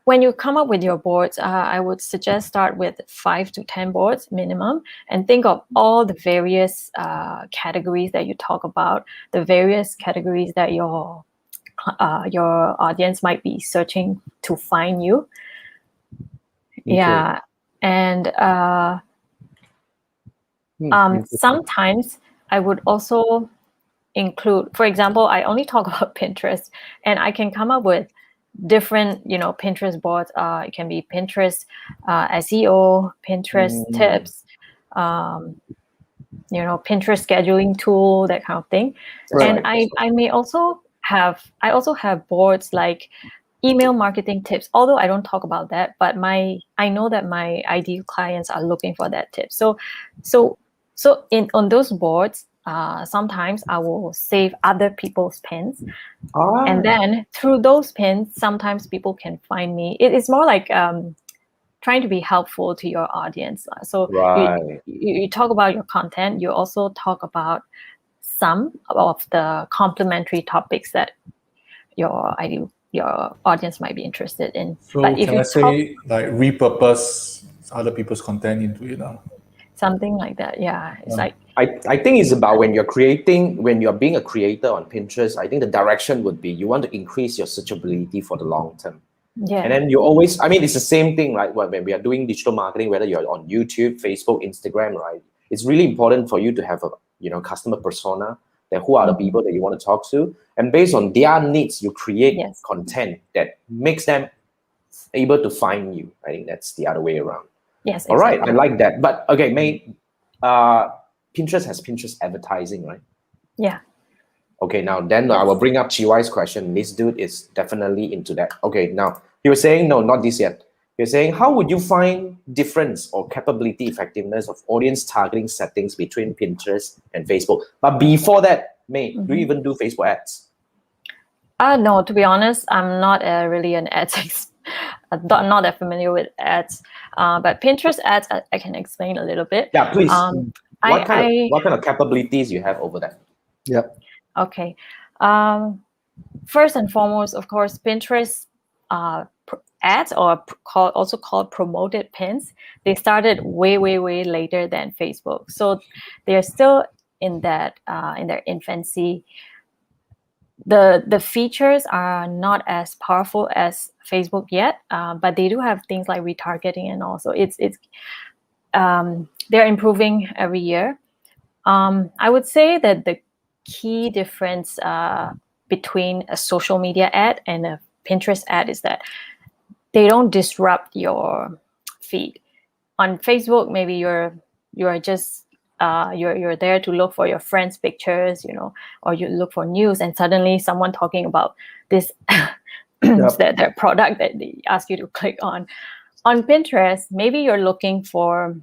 when you come up with your boards, I would suggest start with 5 to 10 boards minimum, and think of all the various categories that you talk about, the various categories that your audience might be searching to find you. Okay. Yeah, and sometimes I would also include, for example, I only talk about Pinterest, and I can come up with different, Pinterest boards. It can be Pinterest SEO, Pinterest tips, Pinterest scheduling tool, that kind of thing. Right. And I also have boards like email marketing tips, although I don't talk about that, but I know that my ideal clients are looking for that tip. So on those boards, sometimes I will save other people's pins. And then through those pins, sometimes people can find me. It's more like trying to be helpful to your audience. So you talk about your content. You also talk about some of the complementary topics that your audience might be interested in. So but if can I say like repurpose other people's content into it now? Something like that, yeah. It's like I think it's about when you're being a creator on Pinterest, I think the direction would be you want to increase your searchability for the long term. Yeah. And then you always, I mean, it's the same thing, right? When we are doing digital marketing, whether you're on YouTube, Facebook, Instagram, right? It's really important for you to have a customer persona. Then who are the people that you want to talk to? And based on their needs, you create content that makes them able to find you. I think that's the other way around. Yes. All right, I like that. But okay, May, Pinterest has Pinterest advertising, right? Yeah. Okay, now then I will bring up GY's question. This dude is definitely into that. Okay, now he was saying, no, not this yet. He was saying, how would you find difference or capability effectiveness of audience targeting settings between Pinterest and Facebook? But before that, May, do you even do Facebook ads? No, to be honest, I'm not really an ads I'm not that familiar with ads. But Pinterest ads, I can explain a little bit. Yeah, please. What I kind of capabilities you have over there? Yep. Okay. First and foremost, of course, Pinterest ads, or also called promoted pins, they started way later than Facebook. So they're still in that in their infancy. The features are not as powerful as Facebook yet, but they do have things like retargeting, and also they're improving every year. I would say that the key difference between a social media ad and a Pinterest ad is that they don't disrupt your feed. On Facebook, maybe you're just you're there to look for your friends' pictures, or you look for news, and suddenly someone talking about this their product that they ask you to click on. On Pinterest, maybe you're looking for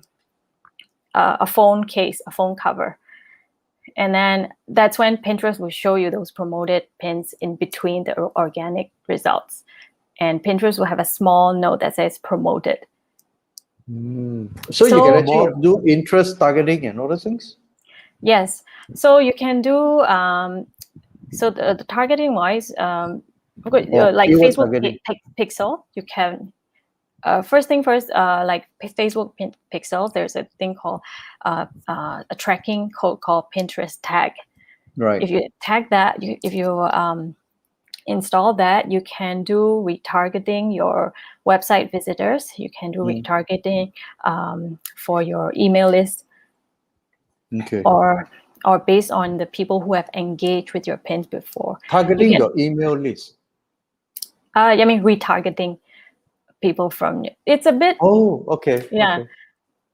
a phone case, a phone cover. And then that's when Pinterest will show you those promoted pins in between the organic results. And Pinterest will have a small note that says promoted. So you can actually do interest targeting and all those things? Yes. So you can do, so the targeting wise, like Facebook Pixel, you can, first thing first, like Facebook Pixel, there's a thing called a tracking code called Pinterest tag. Right. If you tag that, if you install that, you can do retargeting your website visitors. You can do retargeting for your email list. Okay. Or based on the people who have engaged with your pins before. Targeting your email list. I mean retargeting people from, it's a bit. Oh, okay. Yeah. Okay.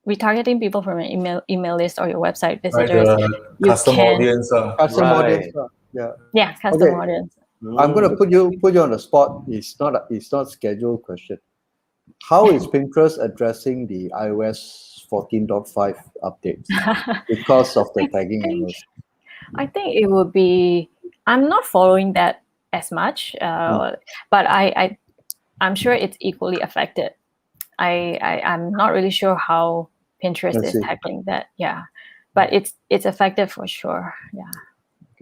Retargeting people from your email list or your website visitors. Like custom audience. Custom audience. Yeah. Yeah, custom audience. I'm going to put you on the spot. It's not scheduled question. How is Pinterest addressing the iOS 14.5 updates because of the tagging errors? I think it would be, I'm not following that as much, but I'm sure it's equally affected. I'm not really sure how Pinterest is tackling that. Yeah, but it's affected for sure. Yeah.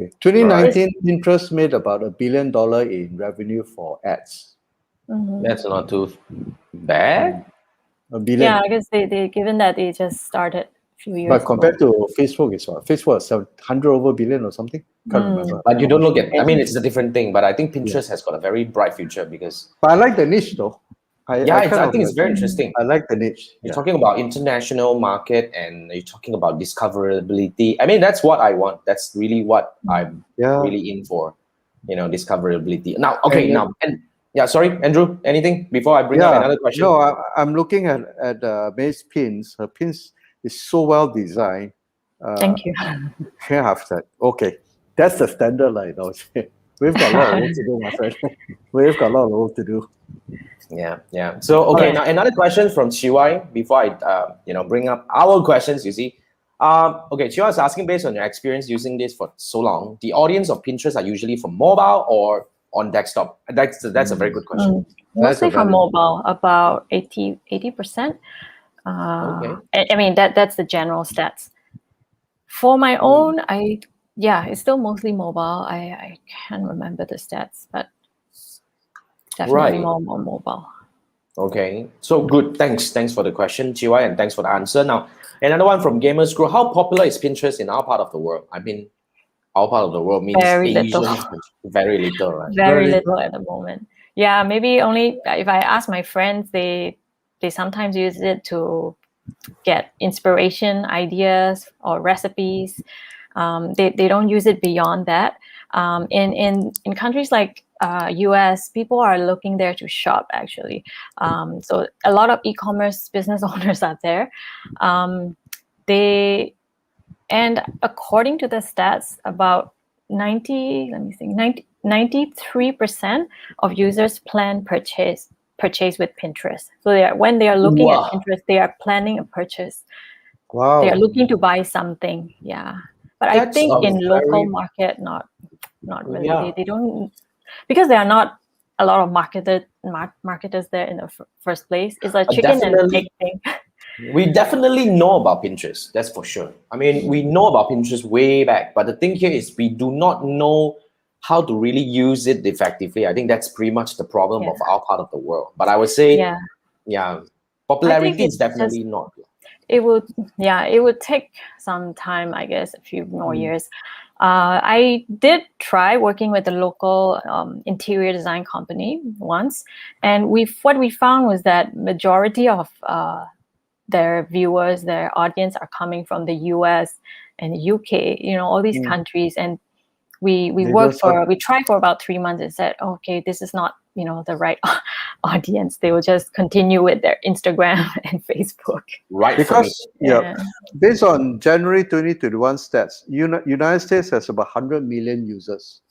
Okay. 2019, Pinterest made about $1 billion in revenue for ads. That's not too bad. $1 billion. Yeah, I guess they given that they just started a few years But compared ago. to Facebook, it's what? Facebook is 100 over billion or something? Can't remember. But you don't look at, I mean, it's a different thing, but I think Pinterest has got a very bright future because. But I like the niche though. I think it's very interesting. I like the niche. You're talking about international market and you're talking about discoverability. I mean, that's what I want. That's really what I'm really in for, discoverability. Now, okay, sorry, Andrew, anything before I bring up another question? No, I'm looking at May's pins. Her pins is so well designed. Thank you. Okay, that's the standard line. We've got a lot of work to do, my friend. We've got a lot of work to do. Yeah. So, okay, now another question from Chiwai before I, bring up our questions, you see. Okay, Chiwai is asking, based on your experience using this for so long, the audience of Pinterest are usually from mobile or on desktop? That's a very good question. Mostly from mobile, about 80%. Okay. I mean, that's the general stats. For my own, it's still mostly mobile. I can't remember the stats, but definitely more mobile. Okay, so good. Thanks for the question, Chiwai, and thanks for the answer. Now, another one from Gamers Grow. How popular is Pinterest in our part of the world? I mean, our part of the world means very little. Very little, right? Very little at the moment. Yeah, maybe only if I ask my friends, they sometimes use it to get inspiration, ideas, or recipes. They don't use it beyond that. In countries like US, people are looking there to shop actually. So a lot of e-commerce business owners are there. And according to the stats, about 93% of users plan purchase with Pinterest. So when they are looking at Pinterest, they are planning a purchase. Wow. They are looking to buy something. Yeah. But I That's think a in local very- market, not really. Yeah. They don't, because there are not a lot of marketers there in the first place. It's a chicken and Definitely. egg thing. We definitely know about Pinterest, that's for sure. I mean, we know about Pinterest way back, but the thing here is we do not know how to really use it effectively. I think that's pretty much the problem Yeah. of our part of the world. But I would say, Yeah, popularity it's is definitely not. it would take some time, I guess, a few more years. I did try working with a local interior design company once, and what we found was that majority of their viewers, their audience are coming from the US and the UK, all these countries. And we tried for about 3 months and said, okay, this is not, the right audience. They will just continue with their Instagram and Facebook. Right. Because, based on January 2021 stats, United States has about 100 million users.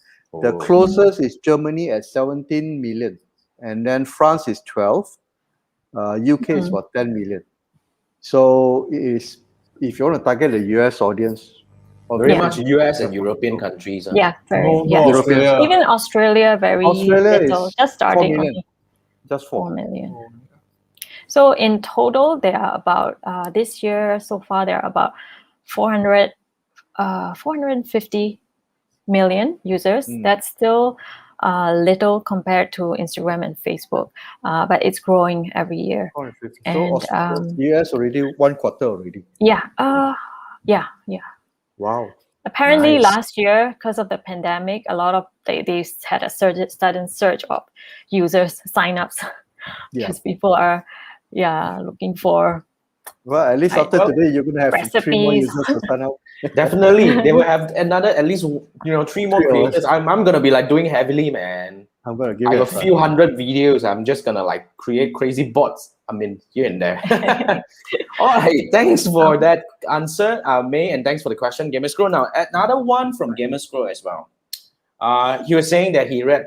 The closest is Germany at 17 million. And then France is 12. UK is about 10 million. So if you want to target the US audience, very much US and European countries. Yeah, No, yeah. Australia. Even Australia, Australia little, is just starting. 4 million. Just 4 million. So in total, there are about this year so far there are about 450 million users. That's still little compared to Instagram and Facebook, but it's growing every year. And US already 1/4 already. Yeah. Wow. Apparently last year, because of the pandemic, a lot of they had a sudden surge of users signups because people are looking for. Well, at least after today, you're gonna have recipes. 3 more users to sign up. Definitely, they will have another at least 3 more creators. I'm gonna be like doing heavily, man. I'm gonna give I it have a few hundred videos. I'm just gonna like create crazy bots. I mean, here and there. All right, thanks for that answer, May, and thanks for the question, Gamer Scroll. Now, another one from Gamer Scroll as well. He was saying that he read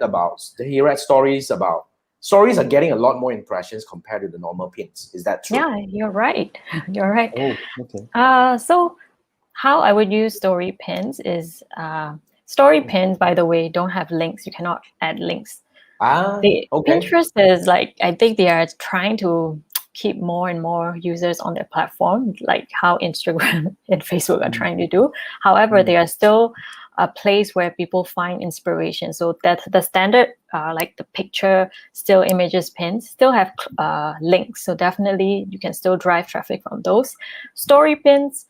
stories about. Stories are getting a lot more impressions compared to the normal pins. Is that true? Yeah, you're right. You're right. Oh, okay. So how I would use story pins is story pins, by the way, don't have links. You cannot add links. Okay. Pinterest is like, I think they are trying to keep more and more users on their platform, like how Instagram and Facebook are trying to do. However, they are still a place where people find inspiration. So that the standard, like the picture, still images pins, still have links. So definitely you can still drive traffic from those. Story pins,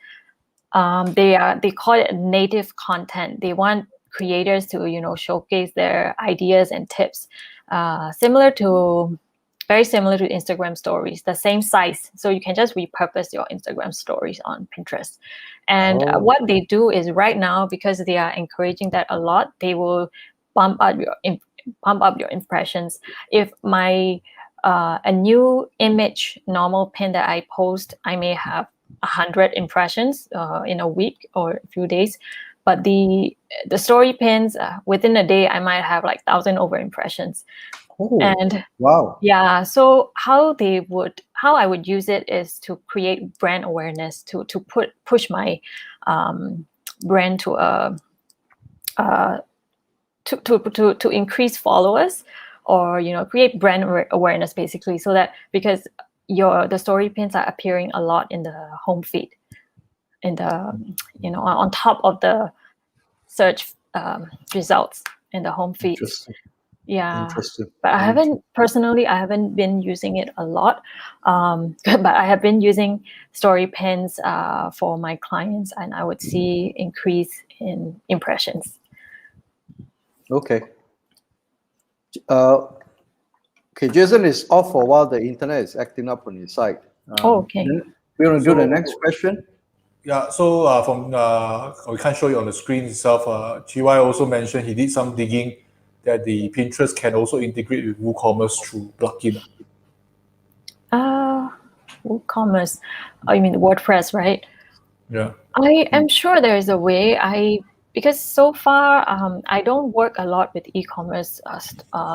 they call it native content. They want creators to showcase their ideas and tips, very similar to Instagram stories, the same size. So you can just repurpose your Instagram stories on Pinterest. And what they do is right now, because they are encouraging that a lot, they will bump up your impressions. If my a new image normal pin that I post, I may have 100 impressions in a week or a few days. But the story pins, within a day, I might have like 1,000 over impressions. And wow. Yeah, so how I would use it is to create brand awareness, to push my brand to to increase followers, or create brand awareness basically, so that because the story pins are appearing a lot in the home feed, in the on top of the search results in the home feed. Interesting. But I haven't been using it a lot, but I have been using story pins for my clients, and I would see increase in impressions. Okay. Okay, Jason is off for a while. The internet is acting up on his side. Okay. We're going to do the next question. Yeah, so we can't show you on the screen itself. GY also mentioned he did some digging that the Pinterest can also integrate with WooCommerce through plugin. WooCommerce. Oh, you mean WordPress, right? Yeah. I am sure there is a way. Because so far I don't work a lot with e-commerce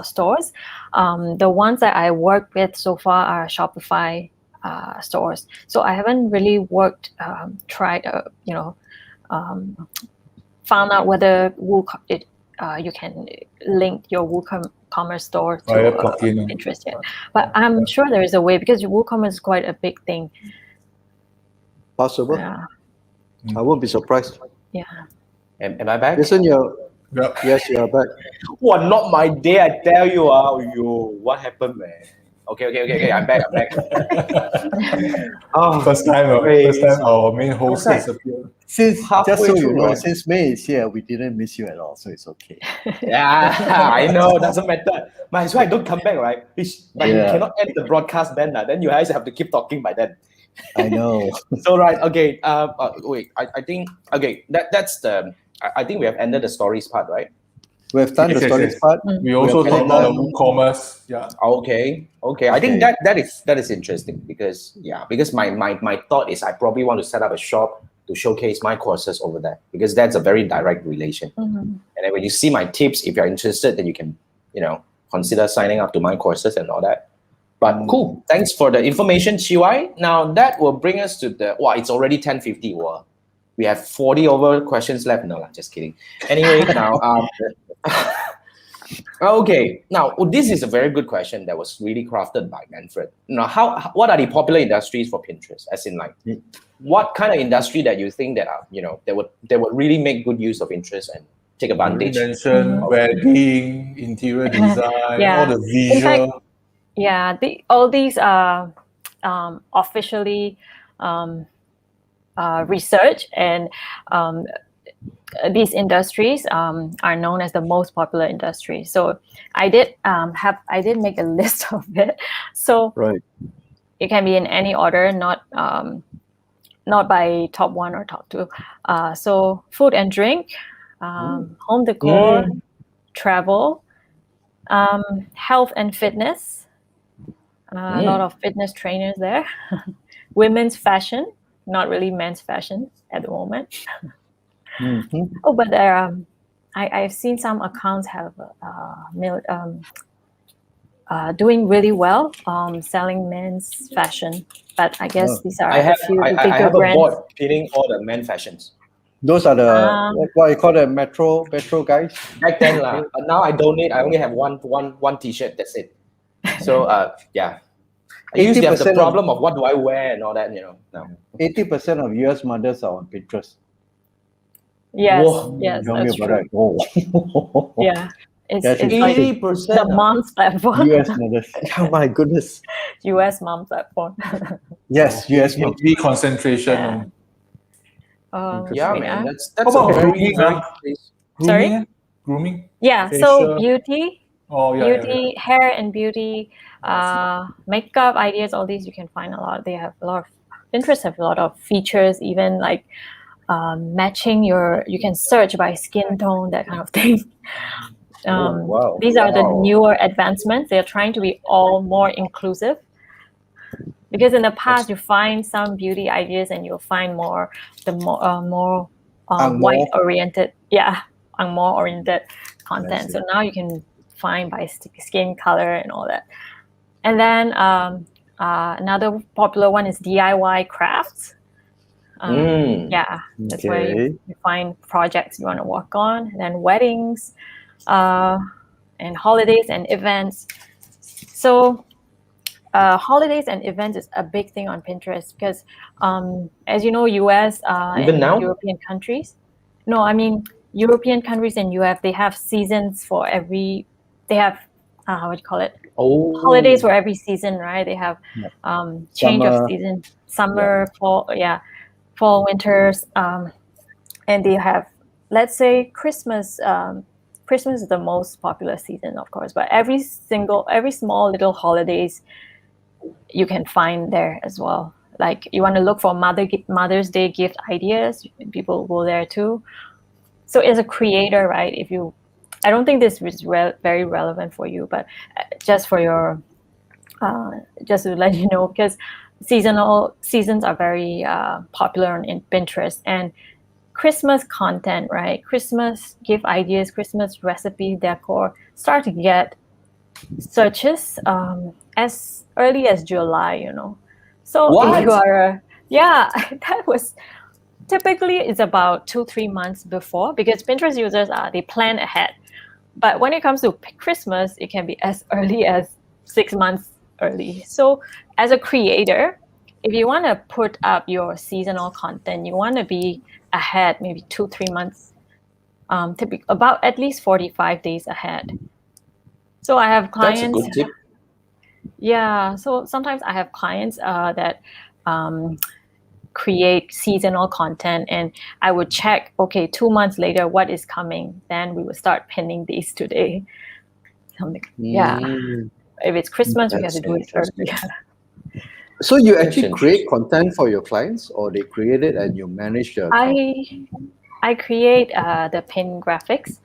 stores. The ones that I work with so far are Shopify stores. So I haven't really tried found out whether you can link your WooCommerce store to Via plugin. Pinterest yet. But I'm sure there is a way, because WooCommerce is quite a big thing. Possible. Yeah. I won't be surprised. Yeah. Am I back? Listen, Yeah. yes, you are back. What, not my day, I tell you. What happened, man? Okay. I'm back. Oh, First time our main host Okay. disappeared. Since Halfway just so you through, know, right? since May is here, we didn't miss you at all, so it's okay. Yeah, I know, doesn't matter. Might as well I don't come back, right? But you Yeah. cannot end the broadcast then. Then you guys have to keep talking by then. I know. So right, okay. Wait, I think okay. That's the. I think we have ended the stories part, right? We have done the Yes, stories yes. part. We also have talked about the done- WooCommerce. Yeah. Okay. I think Okay. that is interesting because my thought is I probably want to set up a shop to showcase my courses over there because that's a very direct relation. Mhm. And then when you see my tips, if you're interested, then you can consider signing up to my courses and all that. But cool. Thanks for the information, Chiwai. Now that will bring us to it's already 10:50. Wow. We have 40 over questions left. No, just kidding. Anyway, now okay. Now this is a very good question that was really crafted by Manfred. Now, what are the popular industries for Pinterest? As in, like, what kind of industry that you think that are that would really make good use of interest and take You advantage? mentioned wedding, interior design, Yeah. all the In fact, visual. yeah, all these are officially research, and these industries are known as the most popular industries. So I did make a list of it. So Right. it can be in any order, not by top 1 or top 2. So food and drink, home decor, travel, health and fitness. A lot of fitness trainers there. Women's fashion, not really men's fashion at the moment. Mhm. Oh, but there I've seen some accounts have doing really well selling men's fashion, but I guess these are I have a few I bigger have a brands. board pinning all the men fashions. Those are the what you call the metro guys. Back then, but now I donate. I only have one T-shirt. That's it. So yeah, I used to have the 80% problem of what do I wear and all that. No. 80% of US mothers are on Pinterest. Yes, Whoa. yes, Tell me that's about true. that. Oh. Yeah, it's That's like insane. 80%. the mom's platform. US mothers. Oh my goodness. US mom platform. Yes, US mothers. Heavy concentration Yeah. on Yeah, wait, man. ah. That's How a about very grooming, very. Sorry? grooming. Grooming. Yeah, Facial. so beauty, Oh yeah. beauty, hair and beauty, makeup ideas, all these you can find a lot. They have a lot of Pinterest have a lot of features, even like matching you can search by skin tone, that kind of thing. Wow. These are the newer advancements. They're trying to be all more inclusive. Because in the past, you find some beauty ideas and you'll find more Angmo. white-oriented, Angmo-oriented content. see. So now you can find by skin color and all that. And then another popular one is DIY crafts. Yeah, that's where Okay. you find projects you want to work on. And then weddings, and holidays and events. So holidays and events is a big thing on Pinterest because, as you know, US Even and now? European countries. No, I mean European countries and US, they have seasons for every. They have what do you call it? Oh. Holidays for every season, right? They have change Summer. of season, summer, fall, winters, and they have, let's say, Christmas. Christmas is the most popular season, of course, but every small little holidays you can find there as well. Like you want to look for Mother's Day gift ideas, people go there too. So as a creator, right? I don't think this is very relevant for you, but just for your, just to let you know, because seasons are very popular in Pinterest, and Christmas content, right? Christmas gift ideas, Christmas recipe, decor start to get searches as early as July, So What? if you are that was Typically, it's about 2-3 months before, because Pinterest users they plan ahead. But when it comes to Christmas, it can be as early as 6 months early. So as a creator, if you want to put up your seasonal content, you want to be ahead, maybe 2-3 months, typically about at least 45 days ahead. So I have That's a clients. good tip. Yeah. So sometimes I have clients that create seasonal content, and I would check, okay, 2 months later, what is coming? Then we would start pinning these today. Something. Yeah. If it's Christmas, we have to That's do it interesting. earlier. So you actually Interesting. create content for your clients, or they create it and you manage the account? I create the pin graphics,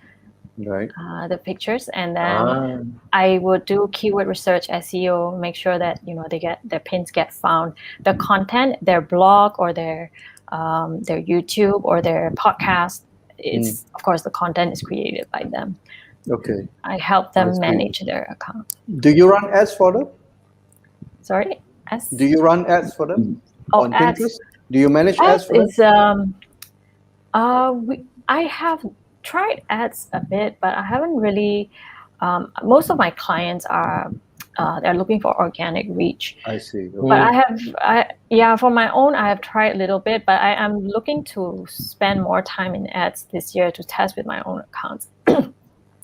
Right. the pictures, and then I would do keyword research, SEO, make sure that their pins get found. The content, their blog or their YouTube or their podcast, it's of course the content is created by them. Okay. I help them I see. manage their account. Do you run ads for them? Sorry, Do you run ads for them on ads. Pinterest? Do you manage ads for them? Is I have tried ads a bit, but I haven't really. Most of my clients are they're looking for organic reach. I see. Okay. But for my own, I have tried a little bit, but I am looking to spend more time in ads this year to test with my own accounts.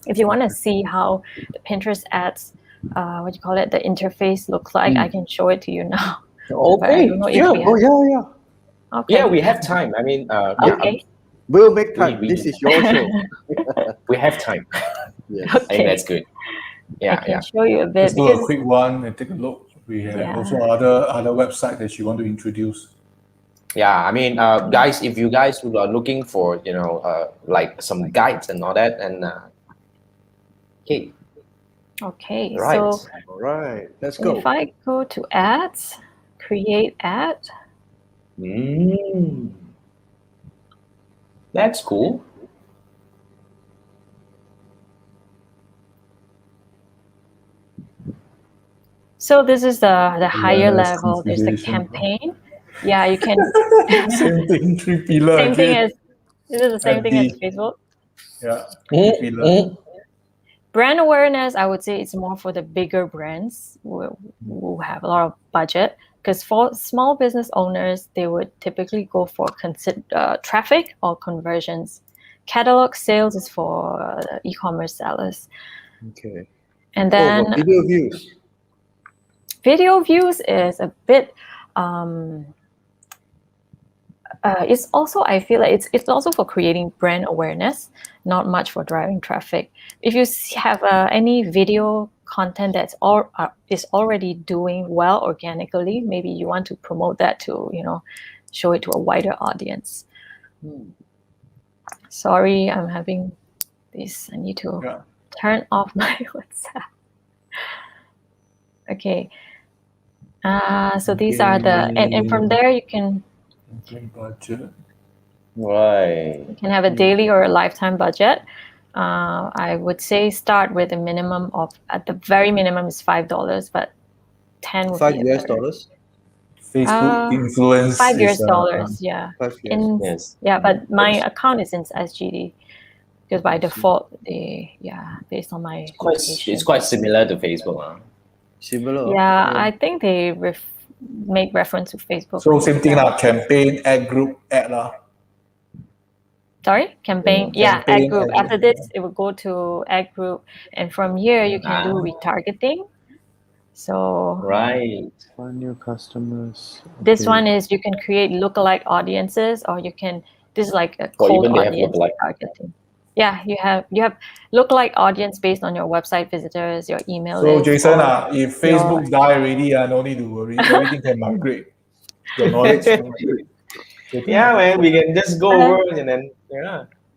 If you want to see how the Pinterest ads, the interface looks like, I can show it to you now. But I Okay, don't know if sure. we have- Yeah. Okay. Yeah, we have time. I mean, Okay. We'll make time. We- This is your show. we have time. Yes. I think that's good. I can show you a bit Let's do a because quick one and take a look. We have Yeah. also other website that you want to introduce. Yeah, I mean, guys, if you guys who are looking for, like some guides and all that, and okay. right. So All right. Let's go. if I go to ads, create ad. That's cool. So this is the higher Yes, level. There's the configuration. campaign. Yeah, you can. Same thing, three pillar Same thing again. as this is the same thing as FD. Facebook. Yeah, three pillar. Brand awareness, I would say it's more for the bigger brands who have a lot of budget. Because for small business owners, they would typically go for traffic or conversions. Catalog sales is for e-commerce sellers. Okay. And then video views. video views is a bit. It's also, I feel like it's also for creating brand awareness, not much for driving traffic. If you have any video content that's is already doing well organically, maybe you want to promote that to show it to a wider audience. Sorry, I'm having this. I need to turn off my WhatsApp. Okay. So these are the and from there you can. Budget. Right. You can have a daily or a lifetime budget. I would say start with a minimum of, at the very minimum is $5, but 10 would be $5 US. Facebook influence. $5 is, US, yeah. $5. Yes. Yeah, but my account is in SGD because by default based on my location. It's quite similar to Facebook. Similar. Yeah, I think they make reference to Facebook. So same thing lah. Campaign, ad group, ad lah. Sorry, campaign. Yeah, Yeah, campaign, ad group. ad After this, it will go to ad group, and from here you can do retargeting. So Right. Find new customers. this Okay. one is you can create lookalike audiences, or you can this is like a Or cold even they have audience lookalike. targeting. Yeah, you have lookalike audience based on your website visitors, your email So list. Jason, or if Facebook die already, no need to worry. Everything can migrate. Your knowledge can migrate. Yeah, man, we can just go over and then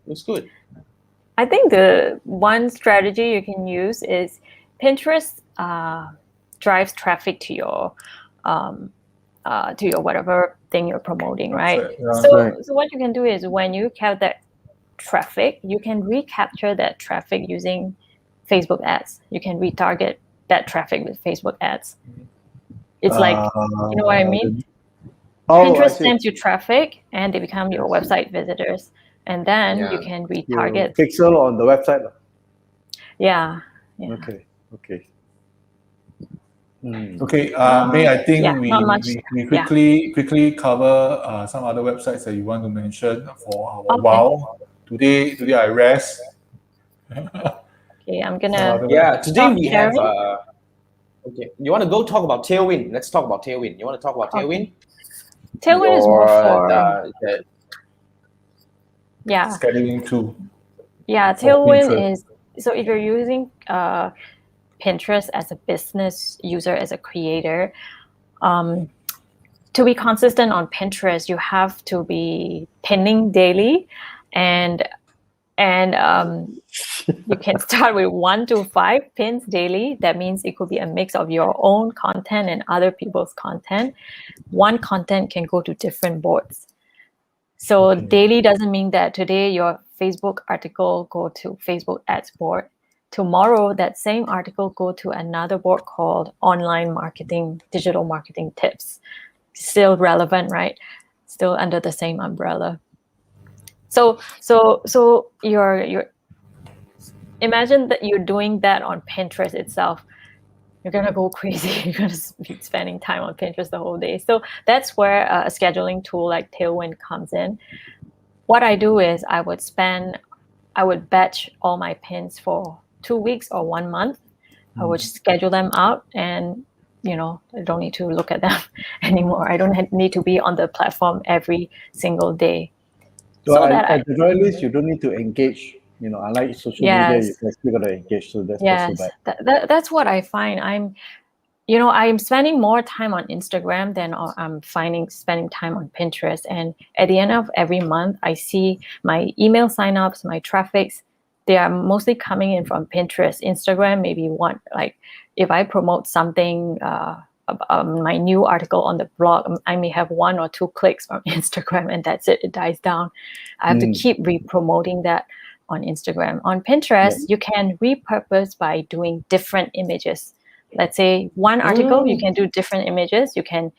it's good. I think the one strategy you can use is Pinterest drives traffic to your whatever thing you're promoting, right? Yeah. So what you can do is when you have that traffic, you can recapture that traffic using Facebook ads. You can retarget that traffic with Facebook ads. It's like, you know what I mean? Oh, I Pinterest see. sends you traffic, and they become your Yes. website visitors, and then Yeah. you can You retarget. pixel on the website. Yeah. Okay. Hmm. Okay, May, I think Yeah, not much. we quickly cover some other websites that you want to mention for our Okay. wow. Today I rest. Okay, I'm Some gonna. other Yeah, today Stop we have. sharing. Okay, you want to go talk about Tailwind? Let's talk about Tailwind. You want to talk about Tailwind? Tailwind is more for yeah. scheduling tool. Yeah, for Tailwind Pinterest. is so if you're using Pinterest as a business user, as a creator, to be consistent on Pinterest, you have to be pinning daily, and you can start with 1 to 5 pins daily. That means it could be a mix of your own content and other people's content. One content can go to different boards. So daily doesn't mean that today your Facebook article go to Facebook ads board. Tomorrow that same article go to another board called online marketing, digital marketing tips. Still relevant, right? Still under the same umbrella. So you're imagine that you're doing that on Pinterest itself. You're gonna go crazy. You're gonna be spending time on Pinterest the whole day. So that's where a scheduling tool like Tailwind comes in. What I do is I would batch all my pins for 2 weeks or 1 month. I would schedule them out, and I don't need to look at them anymore. I don't need to be on the platform every single day. So at the very least, you don't need to engage. Unlike social media, Yes. you still got to engage. So that's Yes, not so bad. that's what I find. I'm spending more time on Instagram than I'm spending time on Pinterest. And at the end of every month, I see my email signups, my traffics, they are mostly coming in from Pinterest. Instagram, maybe one, like if I promote something, my new article on the blog, I may have 1 or 2 clicks from Instagram, and that's it. It dies down. I have to keep re-promoting that on Instagram. On Pinterest, you can repurpose by doing different images. Let's say one article, you can do different images. You can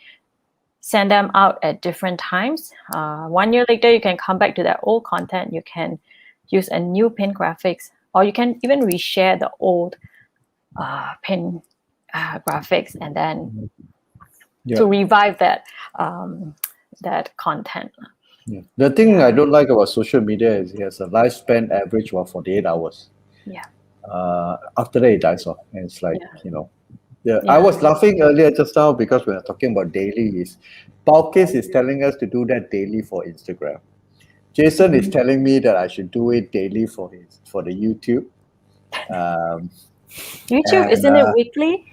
send them out at different times. 1 year later, you can come back to that old content. You can use a new pin graphics, or you can even reshare the old pin graphics, and then to revive that content. Yeah. The thing I don't like about social media is it has a lifespan average of 48 hours. Yeah. After that, it dies off. And it's like, Yeah. I was laughing earlier just now because we are talking about daily. Paukis is telling us to do that daily for Instagram. Jason is telling me that I should do it daily for the YouTube. YouTube, isn't it weekly?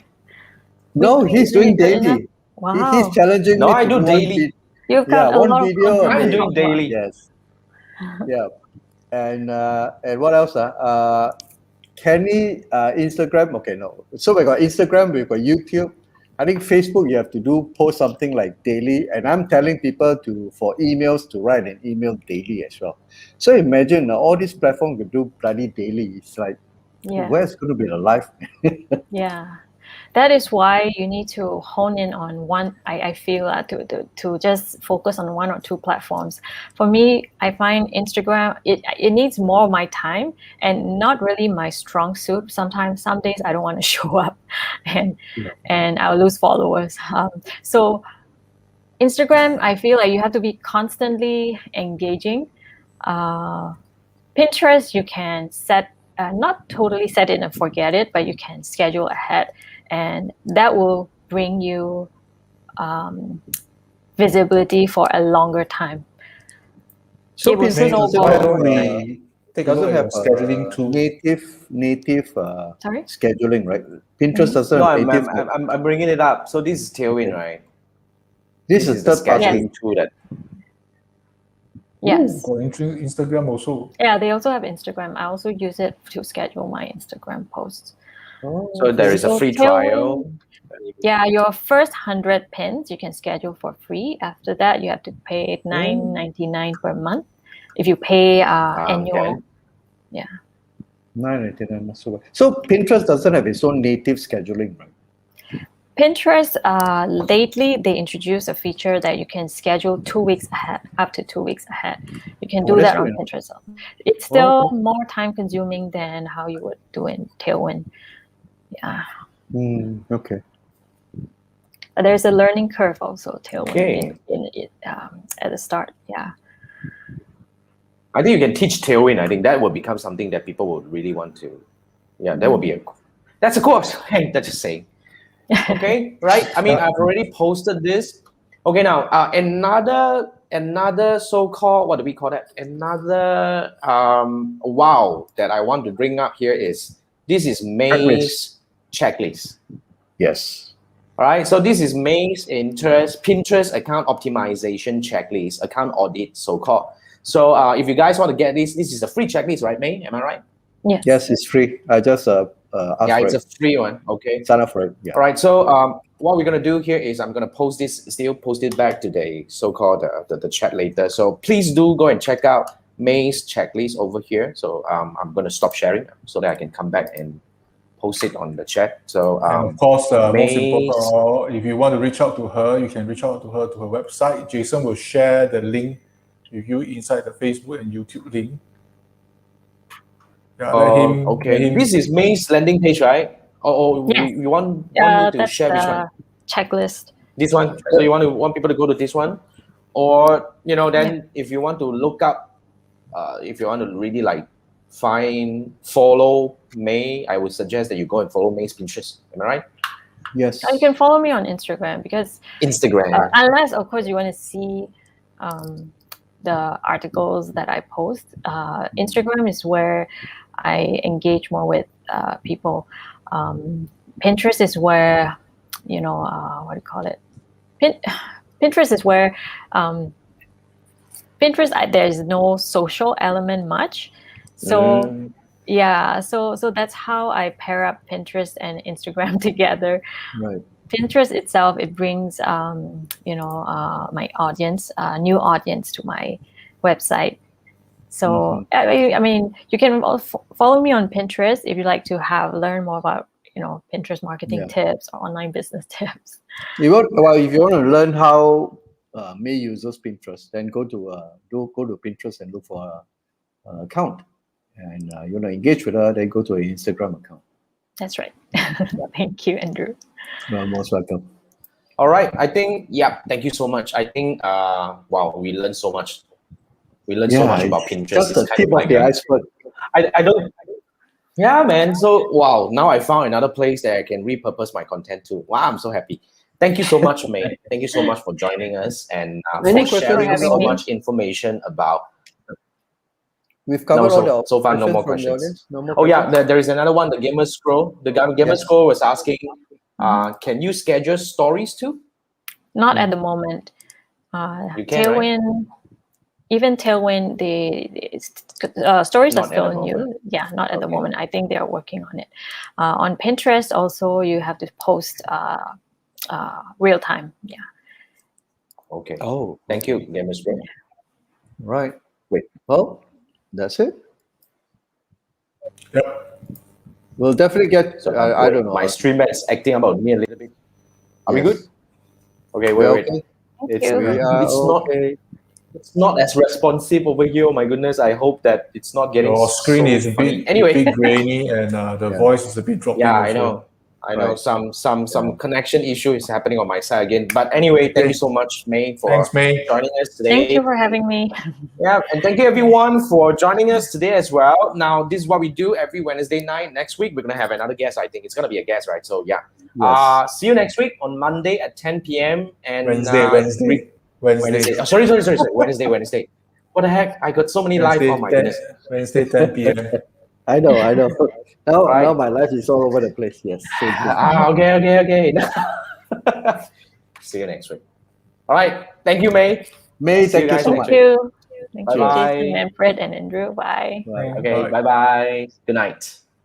No, Weekly, he's isn't doing it good enough? daily. Wow. He's challenging No, me I to do one daily. You've got a one lot of video. content. I'm doing daily. Yes. Yeah. And what else? Kenny, Instagram. Okay, no. So we got Instagram, we got YouTube. I think Facebook, you have to post something like daily. And I'm telling people for emails to write an email daily as well. So imagine all these platforms will do bloody daily. It's like, where's going to be the life? Yeah. That is why you need to hone in on one. I feel to just focus on 1 or 2 platforms. For me, I find Instagram, it needs more of my time and not really my strong suit. Sometimes, some days I don't want to show up, and I'll lose followers. So Instagram, I feel like you have to be constantly engaging. Pinterest, you can set, not totally set it and forget it, but you can schedule ahead, and that will bring you visibility for a longer time. So It will Pinterest Why don't we take a look doesn't at have your scheduling tool? native Sorry? scheduling, right? Pinterest doesn't No, have native. I'm bringing it up. So this is Tailwind, right? This is the third party. scheduling tool that. Yes. Going to Instagram also. Yeah, they also have Instagram. I also use it to schedule my Instagram posts. So there is a free trial. Yeah, your first 100 pins you can schedule for free. After that, you have to pay $9.99 per month. If you pay annual, yeah. $9.99. So Pinterest doesn't have its own native scheduling, right? Pinterest, lately they introduced a feature that you can schedule 2 weeks ahead, up to 2 weeks ahead. You can do that's that on very nice. Pinterest. It's still more time consuming than how you would do in Tailwind. Yeah. Okay. But there's a learning curve also, Tailwind, Okay. at the start. Yeah. I think you can teach Tailwind. I think that will become something that people would really want to. Yeah, that would be that's a course. Hey, that's just saying. Okay, right? I mean, I've already posted this. Okay, now another so-called, what do we call that? Another wow that I want to bring up here is this is May's checklist. Yes. All right, so this is May's Pinterest account optimization checklist, account audit, so-called. So if you guys want to get this is a free checklist, right, May? Am I right? Yes. Yes, it's free. I just asked Yeah, for it's it. a free one. Okay. Sign up for it. Yeah. All right. So what we're gonna do here is I'm gonna post it back to the so-called the chat later. So please do go and check out May's checklist over here. So I'm gonna stop sharing so that I can come back and post it on the chat. So and of course, most May's- important of all, if you want to reach out to her, you can reach out to her website. Jason will share the link with you inside the Facebook and YouTube link. Yeah, okay. This is May's landing page, right? Yes. You want me to That's share which the one? checklist. This one. So you want people to go to this one, or then if you want to look up, if you want to really like follow May, I would suggest that you go and follow May's Pinterest. Am I right? Yes. You can follow me on Instagram because Instagram. unless of course you want to see the articles that I post. Instagram is where I engage more with people. Pinterest is where what do you call it? Pinterest is where Pinterest there's no social element much, so yeah, so that's how I pair up Pinterest and Instagram together. Right. Pinterest itself, it brings my audience, new audience to my website. So I mean, you can follow me on Pinterest if you like to learn more about Pinterest marketing tips or online business tips. If you want to learn how May uses Pinterest, then go to Pinterest and look for an account, and engage with her. Then go to her Instagram account. That's right. Thank you, Andrew. You're most welcome. All right. I think thank you so much. I think wow, we learned so much. We learned so much about Pinterest. Just the It's tip of the iceberg. I don't. Yeah, man. So wow, now I found another place that I can repurpose my content to. Wow, I'm so happy. Thank you so much, May. Thank you so much for joining us and Any for questions sharing for so me? much information about. We've covered all the So far, no more from the questions. audience. No more Oh yeah, questions? there is another one. The Gamer Scroll. The Gamer Scroll was asking, can you schedule stories too? Not at the moment. You can, Tailwind, even Tailwind, the stories Not are at still the new. moment. Yeah, not at the Okay. moment. I think they are working on it. On Pinterest, also, you have to post real time. Yeah. Okay. Oh, Thank you, Gamer Scroll. right. Wait. Well, that's it. Yep. We'll definitely get. So I don't know. My streamer is acting about me a little bit. Are we Yes. good? Okay, We're wait. okay. Thank you. We are It's not- okay. It's not as responsive over here. Oh my goodness! I hope that it's not getting. Your screen so is a funny. bit, Anyway. grainy, and the voice is a bit dropping. Yeah, also. I know. Right. Some connection issue is happening on my side again. But anyway, thank you so much, May, for Thanks, May. joining us today. Thank you for having me. Yeah, and thank you everyone for joining us today as well. Now, this is what we do every Wednesday night. Next week, we're gonna have another guest. I think it's gonna be a guest, right? So yeah. Yes. See you next week on Monday at 10 p.m. and Wednesday. Oh, sorry. Wednesday. What the heck? I got so many live. Oh my goodness. Wednesday, 10 p.m. I know. Now, Right. now my life is all over the place. Yes. So Okay. See you next week. All right. Thank you, May. May, See you thank you guys so next much. Thank you. Thank you, Bye-bye. Jason, Manfred, and Andrew. Bye. Bye. Okay. Bye. Bye. Good night.